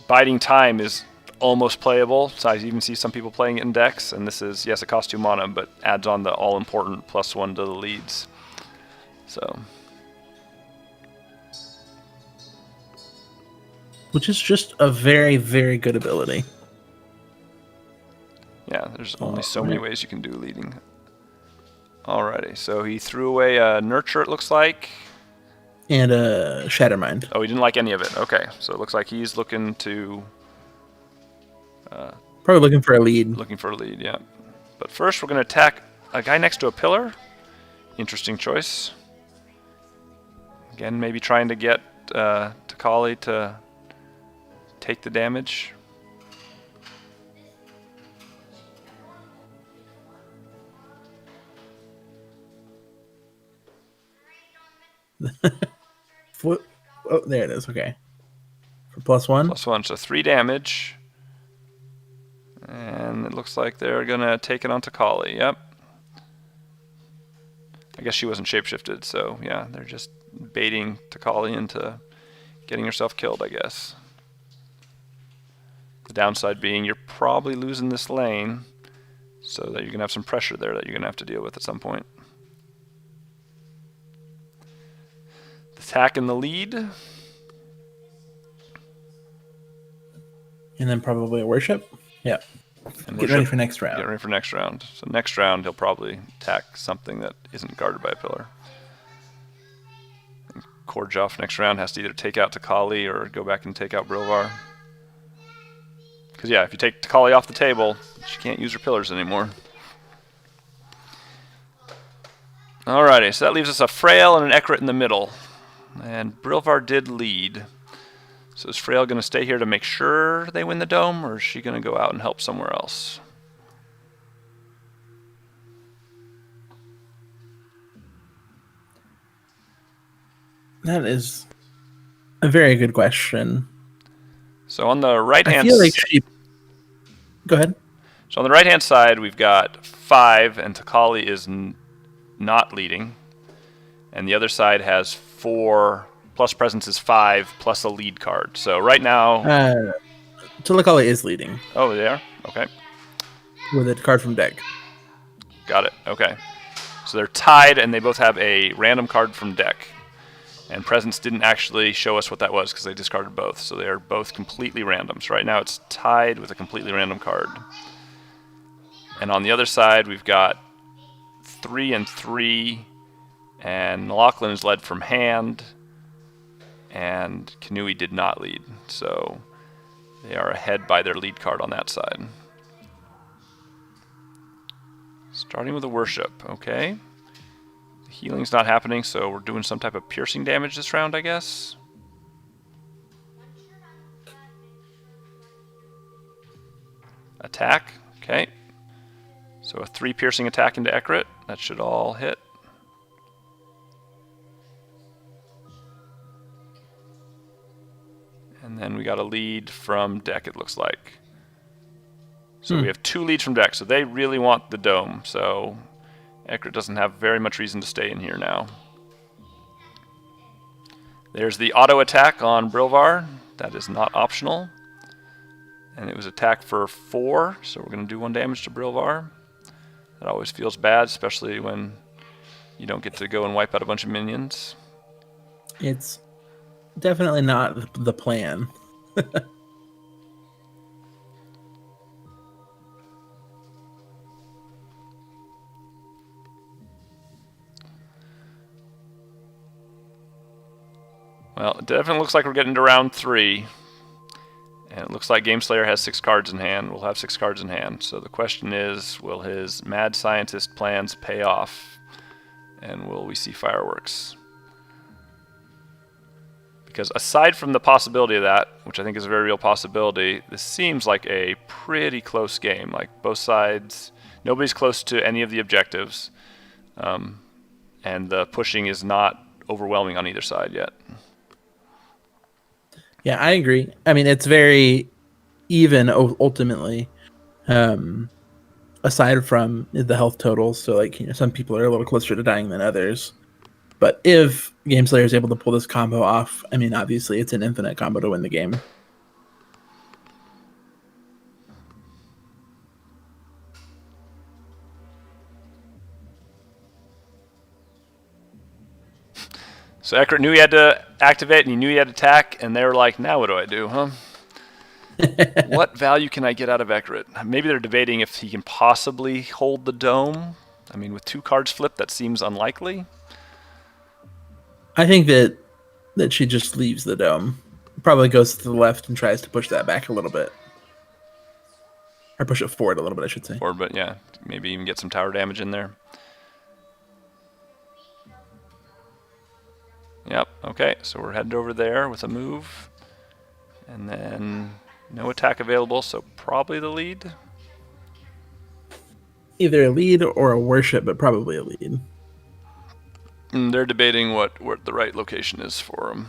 Biding Time is almost playable, so I even see some people playing it in decks, and this is, yes, it costs 2 mana, but adds on the all-important +1 to the leads. So... which is just a very, very good ability. Yeah, there's only so many ways you can do leading. Alrighty, so he threw away a Nurture, it looks like. And a Shattermind. Oh, he didn't like any of it. Okay, so it looks like he's looking to... probably looking for a lead. Looking for a lead, yeah. But first we're going to attack a guy next to a pillar. Interesting choice. Again, maybe trying to get Takali to take the damage. Oh, there it is. Okay. For +1? +1, so 3 damage. And it looks like they're going to take it on Takali. Yep. I guess she wasn't shapeshifted, so yeah, they're just baiting Takali into getting herself killed, I guess. The downside being you're probably losing this lane, so that you're going to have some pressure there that you're going to have to deal with at some point. Attack in the lead. And then probably a worship. Yeah. And Get ready for next round. Get ready for next round. So next round he'll probably attack something that isn't guarded by a pillar. And Korjoff next round has to either take out Takali or go back and take out Brilvar. Because yeah, if you take Takali off the table, she can't use her pillars anymore. Alrighty, so that leaves us a Frail and an Ekrit in the middle. And Brilvar did lead. So is Frail going to stay here to make sure they win the dome, or is she going to go out and help somewhere else? That is a very good question. So on the right-hand side... Go ahead. So on the right-hand side, we've got 5, and Takali is not leading. And the other side has 4... plus presence is 5, plus a lead card. So right now... Takali is leading. Oh, they are? Okay. With a card from deck. Got it. Okay. So they're tied, and they both have a random card from deck. And presence didn't actually show us what that was, because they discarded both. So they are both completely random. So right now it's tied with a completely random card. And on the other side, we've got 3 and 3, and Lachlan is led from hand, and Kanui did not lead. So they are ahead by their lead card on that side. Starting with a worship, okay. The healing's not happening, so we're doing some type of piercing damage this round, I guess. Attack, okay. So a 3 piercing attack into Ekrit. That should all hit. And then we got a lead from deck, it looks like. So we have 2 leads from deck, so they really want the dome. So Ekrit doesn't have very much reason to stay in here now. There's the auto attack on Brilvar. That is not optional. And it was attack for 4, so we're going to do 1 damage to Brilvar. That always feels bad, especially when you don't get to go and wipe out a bunch of minions. It's definitely not the plan. Well, it definitely looks like we're getting to round 3. And it looks like Gameslayer has 6 cards in hand. We'll have 6 cards in hand. So the question is, will his mad scientist plans pay off? And will we see fireworks? Because aside from the possibility of that, which I think is a very real possibility, this seems like a pretty close game. Like both sides, nobody's close to any of the objectives. And the pushing is not overwhelming on either side yet. Yeah, I agree. I mean, it's very even ultimately, aside from the health totals. So, like, you know, some people are a little closer to dying than others. But if Gameslayer is able to pull this combo off, I mean, obviously it's an infinite combo to win the game. So Ekrit knew he had to activate, and he knew he had to attack, and they were like, now what do I do, huh? What value can I get out of Ekrit? Maybe they're debating if he can possibly hold the dome. I mean, with 2 cards flipped, that seems unlikely. I think that she just leaves the dome. Probably goes to the left and tries to push that back a little bit. Or push it forward a little bit, I should say. Forward, but yeah, maybe even get some tower damage in there. Yep, okay, so we're headed over there with a move. And then no attack available, so probably the lead. Either a lead or a worship, but probably a lead. And they're debating what the right location is for them.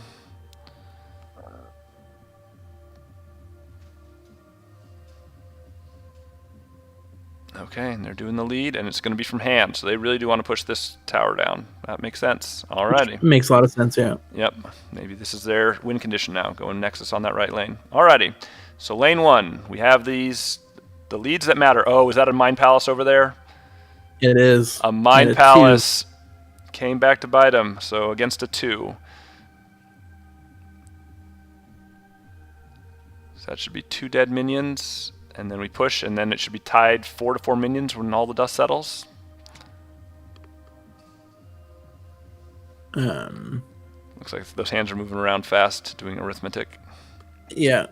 Okay, and they're doing the lead, and it's going to be from hand, so they really do want to push this tower down. That makes sense. Alrighty. Makes a lot of sense, yeah. Yep, maybe this is their win condition now, going Nexus on that right lane. Alrighty, so lane 1, we have the leads that matter. Oh, is that a Mind Palace over there? It is. A Mind Palace came back to bite him, so against a 2. So that should be 2 dead minions. And then we push, and then it should be tied 4 to 4 minions when all the dust settles. Looks like those hands are moving around fast, doing arithmetic. Yeah.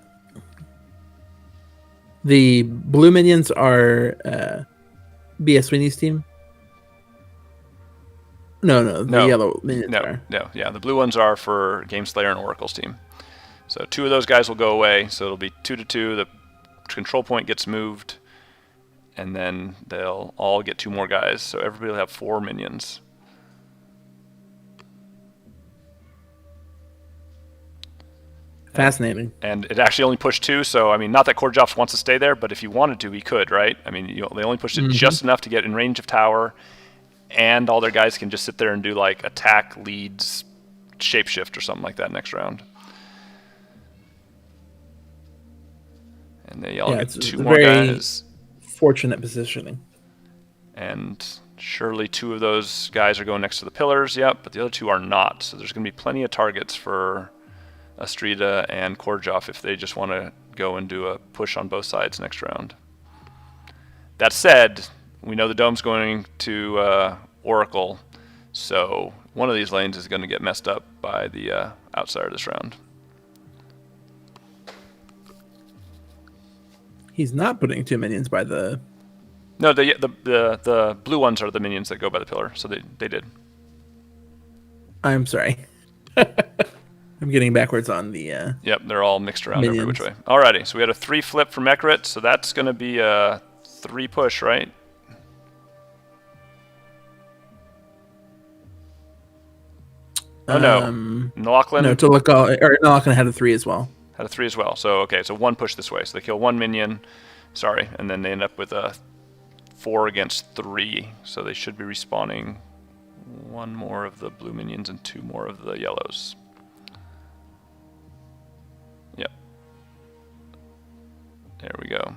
The blue minions are BSweendog's team. No, the yellow minions are. No, yeah, the blue ones are for Gameslayer and Oracle's team. So 2 of those guys will go away, so it'll be 2 to 2. The control point gets moved, and then they'll all get 2 more guys, so everybody will have 4 minions. Fascinating. And it actually only pushed 2, so I mean, not that Korjoff wants to stay there, but if he wanted to, he could, right? I mean, they only pushed it just enough to get in range of tower, and all their guys can just sit there and do like attack, leads, shapeshift or something like that next round. And they all get 2 more guys. Fortunate positioning. And surely 2 of those guys are going next to the pillars, yep, but the other 2 are not. So there's going to be plenty of targets for Astrida and Korjoff if they just want to go and do a push on both sides next round. That said, we know the dome's going to Oracle, so one of these lanes is going to get messed up by the outsider this round. He's not putting 2 minions by the... No, the blue ones are the minions that go by the pillar, so they did. I'm sorry. I'm getting backwards on the... Yep, they're all mixed around minions. every which way. Alrighty, so we had a 3 flip from Mekarit, so that's going to be a 3 push, right? Oh no, Nalaklan? No, Nalaklan had a 3 as well. Had a 3 as well. So okay, so 1 push this way. So they kill 1 minion. Sorry, and then they end up with a 4 against 3. So they should be respawning 1 more of the blue minions and 2 more of the yellows. Yep. There we go.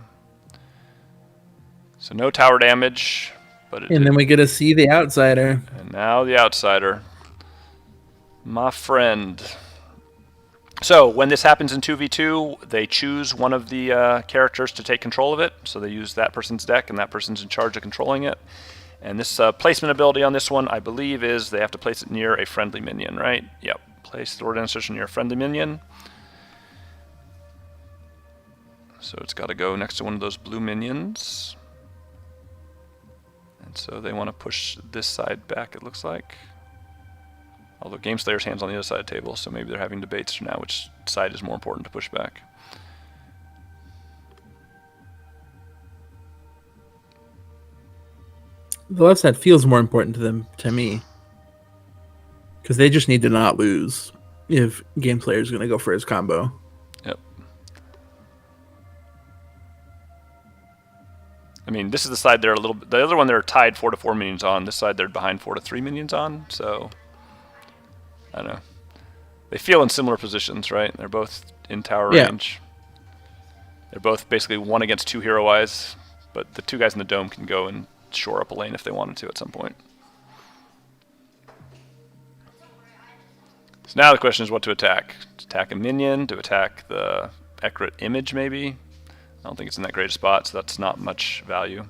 So no tower damage, but then we get to see the outsider. And now the outsider. My friend. So when this happens in 2v2, they choose one of the characters to take control of it. So they use that person's deck, and that person's in charge of controlling it. And this placement ability on this one, I believe, is they have to place it near a friendly minion, right? Yep. Place the order insertion near a friendly minion. So it's got to go next to one of those blue minions. And so they want to push this side back, it looks like. Although Gameslayer's hand's on the other side of the table, so maybe they're having debates now which side is more important to push back. The left side feels more important to them, to me. Because they just need to not lose if Gameslayer's going to go for his combo. Yep. I mean, this is the side they're a little bit... The other one they're tied 4-4 minions on. This side they're behind 4-3 minions on, so... I don't know. They feel in similar positions, right? They're both in tower range. They're both basically 1 against 2 hero-wise, but the 2 guys in the dome can go and shore up a lane if they wanted to at some point. So now the question is what to attack. To attack a minion, to attack the Mekarit image maybe. I don't think it's in that great a spot, so that's not much value.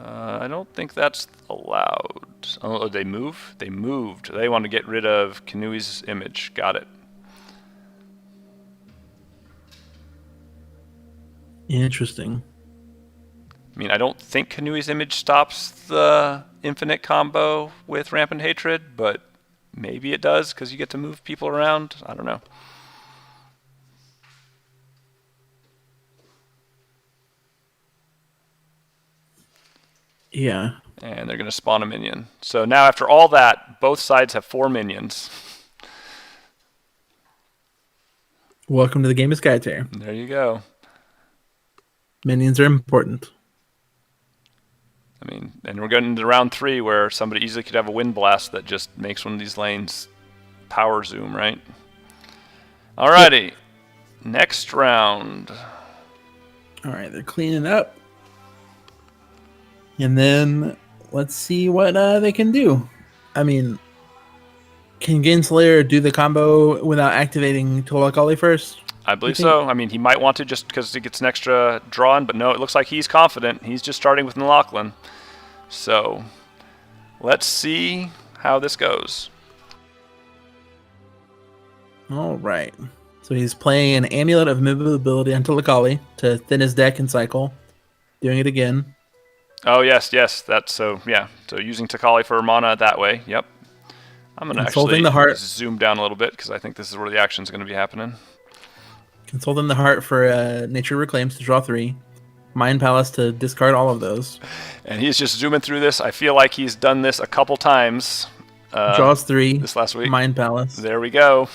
I don't think that's allowed. Oh, they move? They moved. They want to get rid of Kanui's image. Got it. Interesting. I mean, I don't think Kanui's image stops the infinite combo with Rampant Hatred, but maybe it does because you get to move people around. I don't know. Yeah. And they're going to spawn a minion. So now after all that, both sides have 4 minions. Welcome to the game of Skytear. There you go. Minions are important. I mean, and we're getting into round 3 where somebody easily could have a wind blast that just makes one of these lanes power zoom, right? Alrighty. Yep. Next round. Alright, they're cleaning up. And then let's see what they can do. I mean, can Gameslayer do the combo without activating Tolakali first? I believe so. I mean, he might want to just because he gets an extra draw in, but no, it looks like he's confident. He's just starting with Nalaklan. So let's see how this goes. All right. So he's playing an Amulet of Movability on Tolakali to thin his deck and cycle. Doing it again. Oh, yes. That's so, yeah. So using Takali for mana that way. Yep. I'm going to actually zoom down a little bit because I think this is where the action is going to be happening. Consulting the Heart for Nature Reclaims to draw 3. Mind Palace to discard all of those. And he's just zooming through this. I feel like he's done this a couple times. Draws 3. This last week. Mind Palace. There we go.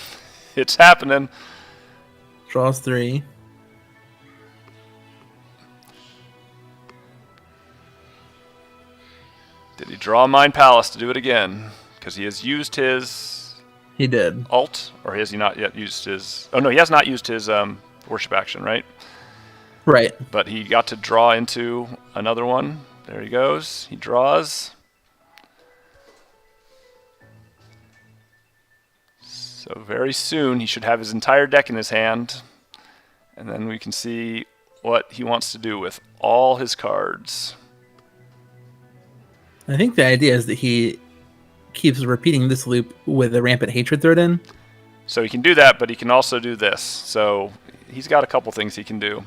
It's happening. Draws 3. Did he draw Mind Palace to do it again? Because he has used his... He did. Alt, or has he not yet used his... Oh, no, he has not used his worship action, right? Right. But he got to draw into another one. There he goes. He draws. So very soon he should have his entire deck in his hand. And then we can see what he wants to do with all his cards. I think the idea is that he keeps repeating this loop with a Rampant Hatred thrown in. So he can do that, but he can also do this. So he's got a couple things he can do.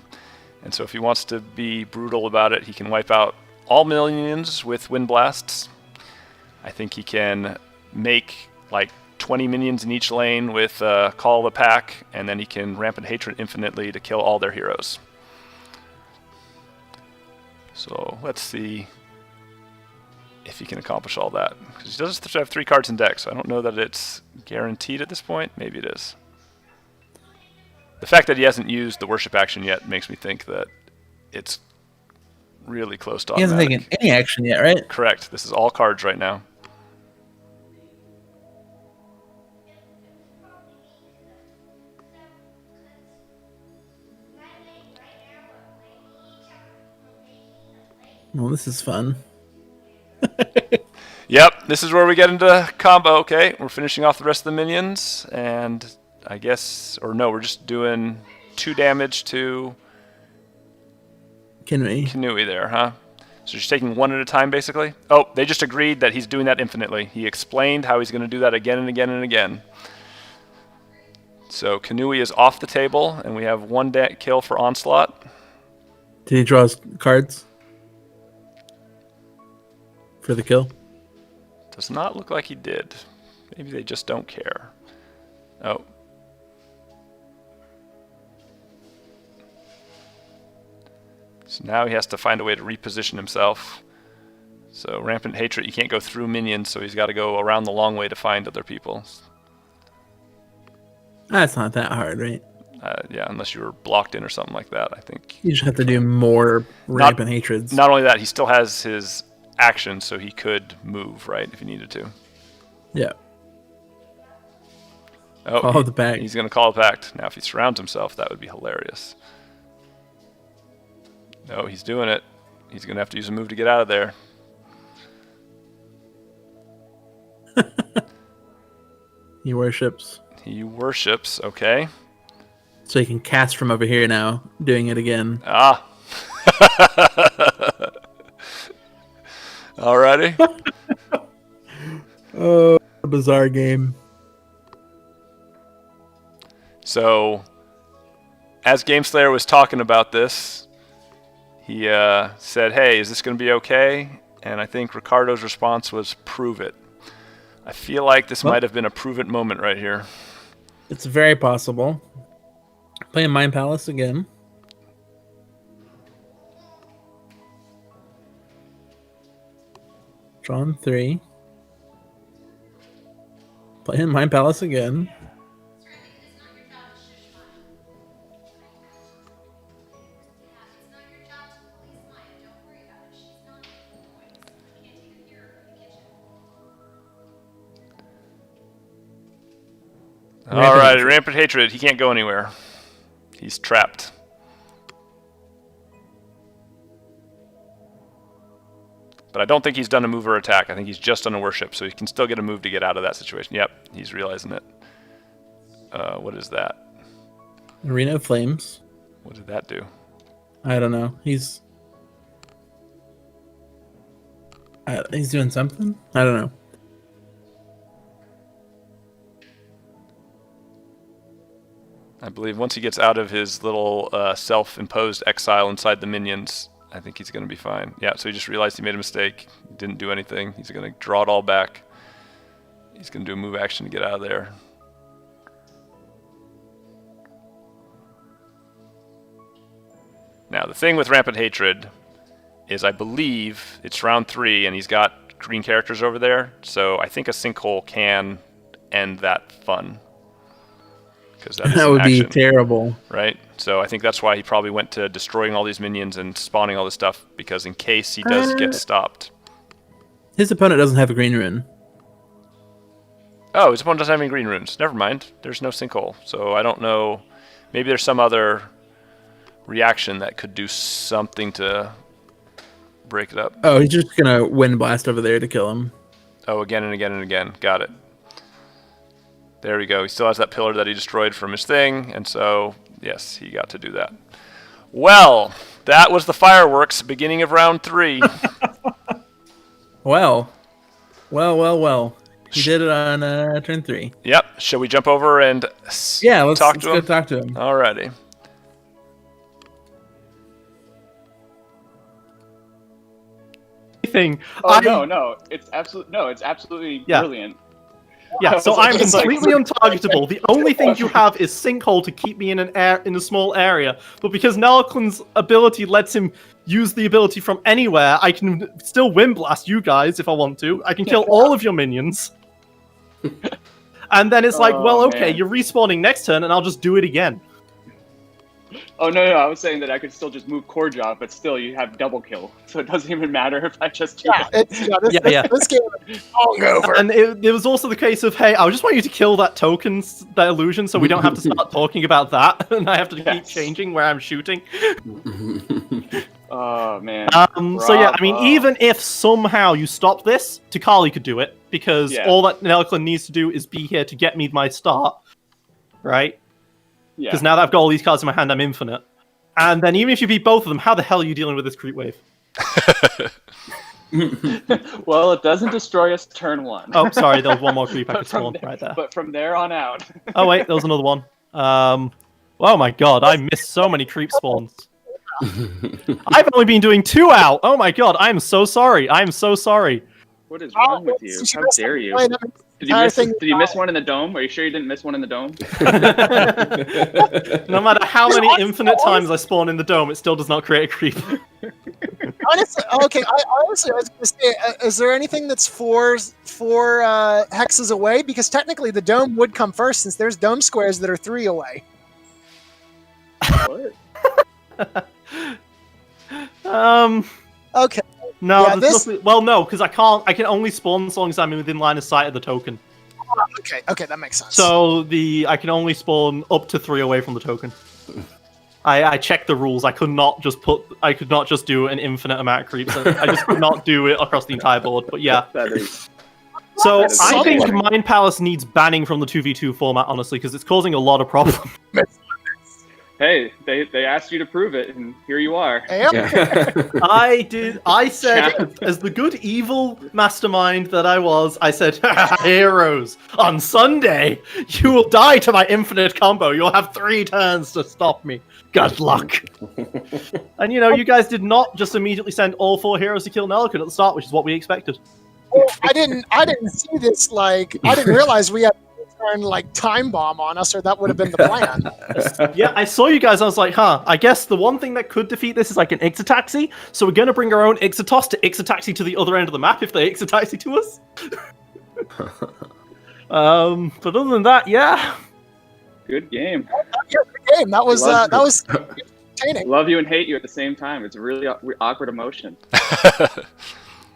And so if he wants to be brutal about it, he can wipe out all minions with Wind Blasts. I think he can make like 20 minions in each lane with Call of the Pack, and then he can Rampant Hatred infinitely to kill all their heroes. So let's see if he can accomplish all that. Because he does have 3 cards in deck, so I don't know that it's guaranteed at this point. Maybe it is. The fact that he hasn't used the worship action yet makes me think that it's really close to automatic. He hasn't taken any action yet, right? Correct. This is all cards right now. Well, this is fun. Yep, this is where we get into combo. Okay, we're finishing off the rest of the minions, and I guess, or no, we're just doing 2 damage to Kinui there, huh? So just taking 1 at a time, basically? Oh, they just agreed that he's doing that infinitely. He explained how he's going to do that again and again and again. So Kinui is off the table, and we have 1 kill for Onslaught. Did he draw his cards for the kill? Does not look like he did. Maybe they just don't care. Oh. So now he has to find a way to reposition himself. So Rampant Hatred, you can't go through minions, so he's got to go around the long way to find other people. That's not that hard, right? Yeah, unless you were blocked in or something like that, I think. You just have to do more Rampant Hatreds. Not only that, he still has his action, so he could move, right, if he needed to. Yeah. Oh, Call the Pact. He's going to call the Pact. Now, if he surrounds himself, that would be hilarious. No, he's doing it. He's going to have to use a move to get out of there. He worships. He worships, okay. So he can cast from over here now, doing it again. Ah. Alrighty. Oh, a bizarre game. So, as Gameslayer was talking about this, he said, hey, is this going to be okay? And I think Ricardo's response was, prove it. I feel like this might have been a prove it moment right here. It's very possible. Playing Mind Palace again. Drawn 3. Playing Mind Palace again. Alright, Rampant Hatred. He can't go anywhere. He's trapped. But I don't think he's done a move or attack. I think he's just done a worship, so he can still get a move to get out of that situation. Yep, he's realizing it. What is that? Arena of Flames. What did that do? I don't know. He's doing something? I don't know. I believe once he gets out of his little self-imposed exile inside the minions, I think he's going to be fine. Yeah, so he just realized he made a mistake. Didn't do anything. He's going to draw it all back. He's going to do a move action to get out of there. Now, the thing with Rampant Hatred is I believe it's round 3, and he's got green characters over there, so I think a sinkhole can end that fun. That would be terrible. Right? So I think that's why he probably went to destroying all these minions and spawning all this stuff, because in case he does get stopped. His opponent doesn't have a green rune. Oh, his opponent doesn't have any green runes. Never mind. There's no sinkhole. So I don't know. Maybe there's some other reaction that could do something to break it up. Oh, he's just going to Wind Blast over there to kill him. Oh, again and again and again. Got it. There we go. He still has that pillar that he destroyed from his thing, and so, yes, he got to do that. Well, that was the fireworks, beginning of round 3. Well. He did it on turn 3. Yep. Shall we jump over and Let's go talk to him. Alrighty. Thing. No, it's absolutely brilliant. Yeah, so I'm It's like- completely untargetable. The only thing you have is Sinkhole to keep me in a small area. But because Nalklin's ability lets him use the ability from anywhere, I can still Wind Blast you guys if I want to. I can kill all of your minions. And then it's like, well, okay, man. you're respawning next turn, and I'll just do it again. Oh no, I was saying that I could still just move core job, but still you have double kill, so it doesn't even matter if I just do it. This game is all over. And it was also the case of, hey, I just want you to kill that token, that illusion, so we don't have to start talking about that, and I have to keep changing where I'm shooting. Oh man. So yeah, I mean, even if somehow you stop this, Takali could do it, because all that Nalklin needs to do is be here to get me my start, right? Yeah. Because now that I've got all these cards in my hand, I'm infinite. And then even if you beat both of them, how the hell are you dealing with this creep wave? Well, it doesn't destroy us turn 1. Oh, sorry, there was one more creep I could spawn right there. But from there on out. Oh wait, there was another one. Oh my god, I missed so many creep spawns. I've only been doing 2 out. Oh my god, I am so sorry. I am so sorry. What is wrong with you? How dare you? Did you miss one in the dome? Are you sure you didn't miss one in the dome? No matter how many infinite times I spawn in the dome, it still does not create a creep. Honestly, okay. I was going to say, is there anything that's four hexes away? Because technically, the dome would come first, since there's dome squares that are 3 away. What? Okay. No, Yeah, there's nothing. Well, no, because I can only spawn so long as I'm within line of sight of the token. Okay, that makes sense. So I can only spawn up to 3 away from the token. I checked the rules. I could not just do an infinite amount of creeps. I just could not do it across the entire board. But yeah. So I think Mind Palace needs banning from the 2v2 format, honestly, because it's causing a lot of problems. Hey, they asked you to prove it, and here you are. Yep. I said, as the good evil mastermind that I was, I said, heroes, on Sunday, you will die to my infinite combo. You'll have 3 turns to stop me. Good luck. And you guys did not just immediately send all 4 heroes to kill Nelican at the start, which is what we expected. Well, I didn't see this, I didn't realize we had turn time bomb on us, or that would have been the plan. Yeah, I saw you guys. I was like, I guess the one thing that could defeat this is like an Ixotaxi. So we're gonna bring our own Ixotos to Ixotaxi to the other end of the map if they Ixotaxi to us. But other than that, yeah. Good game. Good game. That was entertaining. Love you and hate you at the same time. It's a really awkward emotion.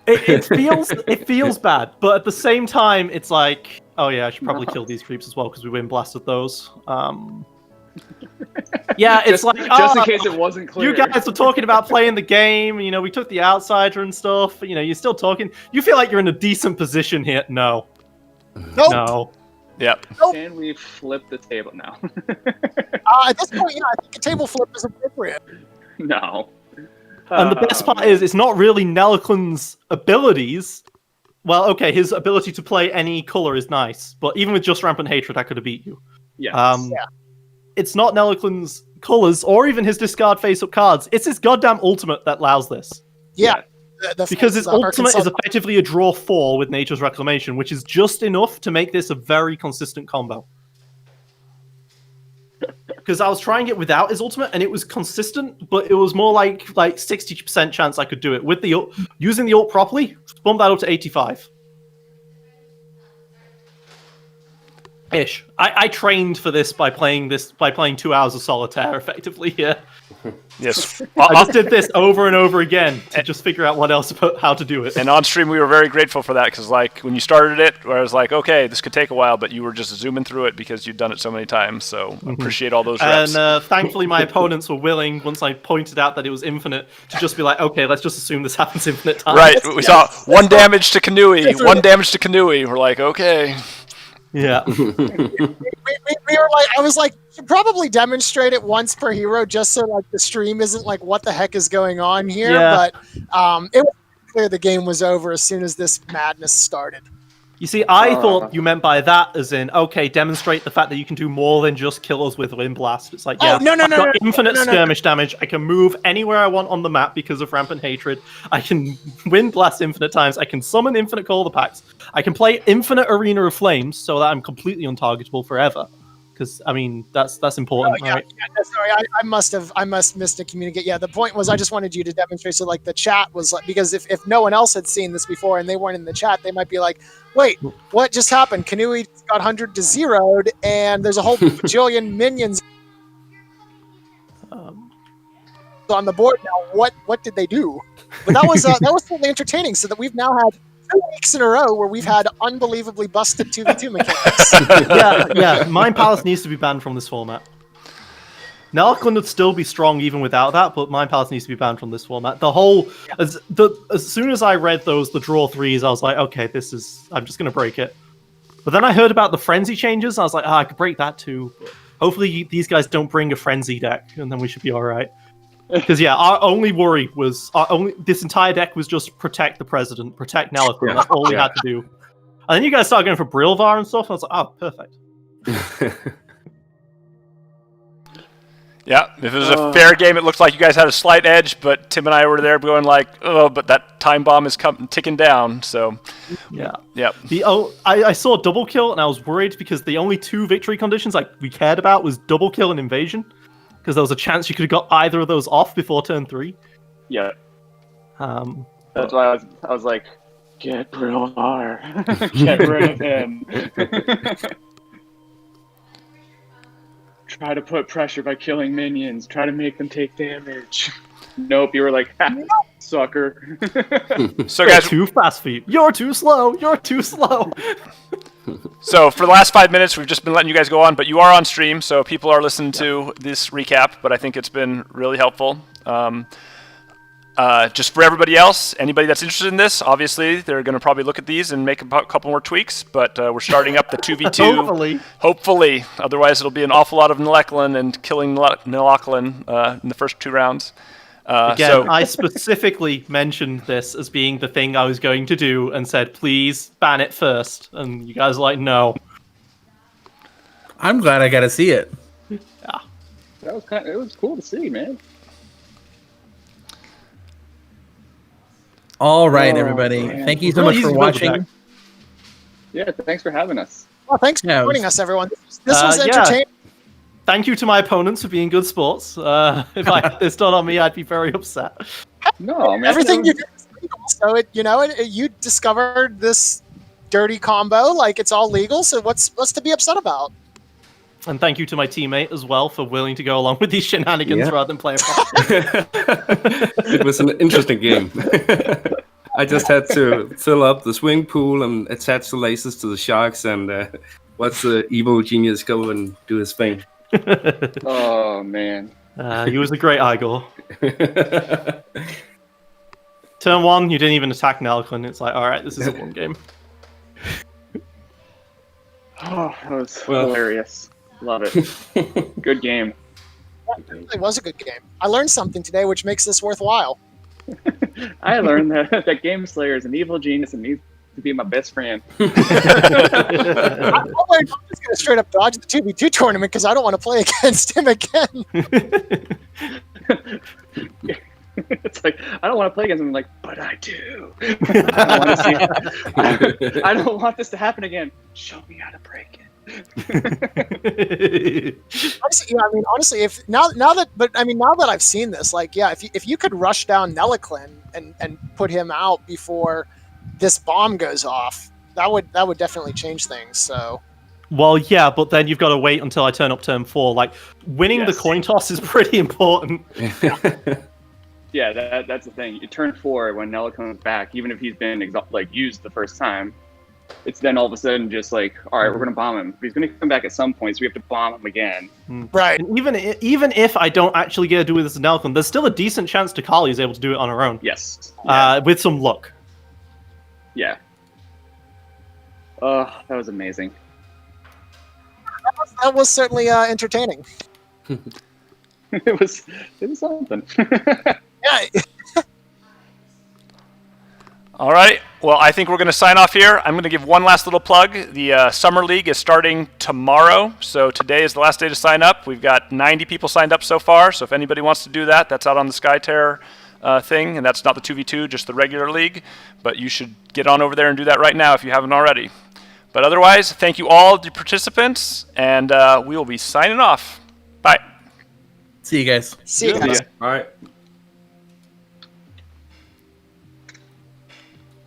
It feels bad, but at the same time, it's like, oh yeah, I should probably kill these creeps as well because we wind blasted those. Yeah, it's just in case it wasn't clear. You guys were talking about playing the game. We took the outsider and stuff. You're still talking. You feel like you're in a decent position here. No. Nope. No. Yep. Can we flip the table now? At this point, I think a table flip is appropriate. No. And the best part is, it's not really Nelliclin's abilities. Well, okay, his ability to play any color is nice, but even with just Rampant Hatred, I could have beat you. Yeah. It's not Nelliclin's colors, or even his discard face-up cards. It's his goddamn ultimate that allows this. Yeah. Because his ultimate is effectively a draw 4 with Nature's Reclamation, which is just enough to make this a very consistent combo. Because I was trying it without his ultimate, and it was consistent, but it was more like 60% chance I could do it. With the using the ult properly, bump that up to 85. Ish. I trained for this by playing 2 hours of solitaire effectively. Yeah. Yes. I just did this over and over again to just figure out what else about how to do it. And on stream, we were very grateful for that because, when you started it, where I was like, okay, this could take a while, but you were just zooming through it because you'd done it so many times. So appreciate all those reps. And thankfully, my opponents were willing, once I pointed out that it was infinite, to just be like, okay, let's just assume this happens infinite times. Right. We saw 1 damage to Kanui, 1 damage to Kanui. We're like, okay. Yeah. We were I was like, should probably demonstrate it once per hero, just so like the stream isn't like, what the heck is going on here? Yeah. But it was clear the game was over as soon as this madness started. You see, I thought you meant by that as in, okay, demonstrate the fact that you can do more than just kill us with Wind Blast. It's like, yeah, no, I've got infinite skirmish damage. I can move anywhere I want on the map because of Rampant Hatred. I can Wind Blast infinite times. I can summon infinite Call the Pacts. I can play infinite Arena of Flames so that I'm completely untargetable forever. Because I mean, that's important, right? Yeah, sorry, I must miscommunicate. Yeah, the point was I just wanted you to demonstrate so like the chat was like, because if no one else had seen this before and they weren't in the chat, they might be like, wait, what just happened? Kanui got 100 to 0'd and there's a whole bajillion minions on the board now. What did they do? But that was really entertaining. So that we've now had 2 weeks in a row where we've had unbelievably busted 2v2 mechanics. yeah. Mind Palace needs to be banned from this format. Nalclin would still be strong even without that, but Mind Palace needs to be banned from this format. As soon as I read the draw 3s, I was like, okay, I'm just gonna break it. But then I heard about the frenzy changes, and I was like, I could break that too. But hopefully these guys don't bring a frenzy deck, and then we should be all right. Because yeah, our only worry was this entire deck was just protect the president, protect Nalclin. Yeah. That's all we had to do. And then you guys started going for Brilvar and stuff, and I was like, oh, perfect. Yeah, if it was a fair game, it looked like you guys had a slight edge, but Tim and I were there going like, oh, but that time bomb is ticking down, so... Yeah. Yeah. I saw double kill, and I was worried because the only 2 victory conditions we cared about was double kill and invasion, because there was a chance you could have got either of those off before turn 3. Yeah. That's why I was like, get Brilvar. Get rid of him. Try to put pressure by killing minions. Try to make them take damage. Nope, you were like, sucker. So guys, too fast for you. You're too slow. You're too slow. So for the last 5 minutes, we've just been letting you guys go on, but you are on stream, so people are listening to this recap. But I think it's been really helpful. Just for everybody else, anybody that's interested in this, obviously they're going to probably look at these and make a couple more tweaks. But we're starting up the 2v2. Hopefully. Otherwise, it'll be an awful lot of Nalclin and killing Nalclin in the first 2 rounds. Again, I specifically mentioned this as being the thing I was going to do and said, please ban it first. And you guys are like, no. I'm glad I got to see it. Yeah. It was cool to see, man. All right, everybody. Man. Thank you so much for watching. Yeah, thanks for having us. Well, thanks for joining us, everyone. This was entertaining. Thank you to my opponents for being good sports. If I had this done on me, I'd be very upset. No, man. Everything you did was legal. So you discovered this dirty combo. Like, it's all legal. So what's to be upset about? And thank you to my teammate as well for willing to go along with these shenanigans rather than play a It was an interesting game. I just had to fill up the swing pool and attach the lasers to the sharks and watch the evil genius go and do his thing. Oh, man. He was a great Igor. Turn 1, you didn't even attack Nalclin. It's like, alright, this is a 1 game. Oh, that was hilarious. Love it. Good game. It was a good game. I learned something today, which makes this worthwhile. I learned that Gameslayer is an evil genius and needs to be my best friend. I'm just going to straight up dodge the 2v2 tournament because I don't want to play against him again. It's like, I don't want to play against him. I'm like, but I do. I don't want this to happen again. Show me how to break it. Honestly, now that I've seen this, like, yeah, if you could rush down Nalclin and put him out before this bomb goes off, that would definitely change things. So, well, yeah, but then you've got to wait until I turn up turn 4. Like, winning the coin toss is pretty important. Yeah, that's the thing. You turn 4 when Nella comes back, even if he's been used the first time. It's then all of a sudden just like, all right, we're going to bomb him. But he's going to come back at some point, so we have to bomb him again. Right. And even if I don't actually get to do this with Nalclin, there's still a decent chance Takali is able to do it on her own. Yes. With some luck. Yeah. Oh, that was amazing. that was certainly entertaining. It was something. Yeah. All right. Well, I think we're going to sign off here. I'm going to give one last little plug. The Summer League is starting tomorrow. So today is the last day to sign up. We've got 90 people signed up so far. So if anybody wants to do that, that's out on the Skyterror thing. And that's not the 2v2, just the regular league. But you should get on over there and do that right now if you haven't already. But otherwise, thank you all the participants. And we will be signing off. Bye. See you guys. See you guys. All right.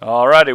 All righty.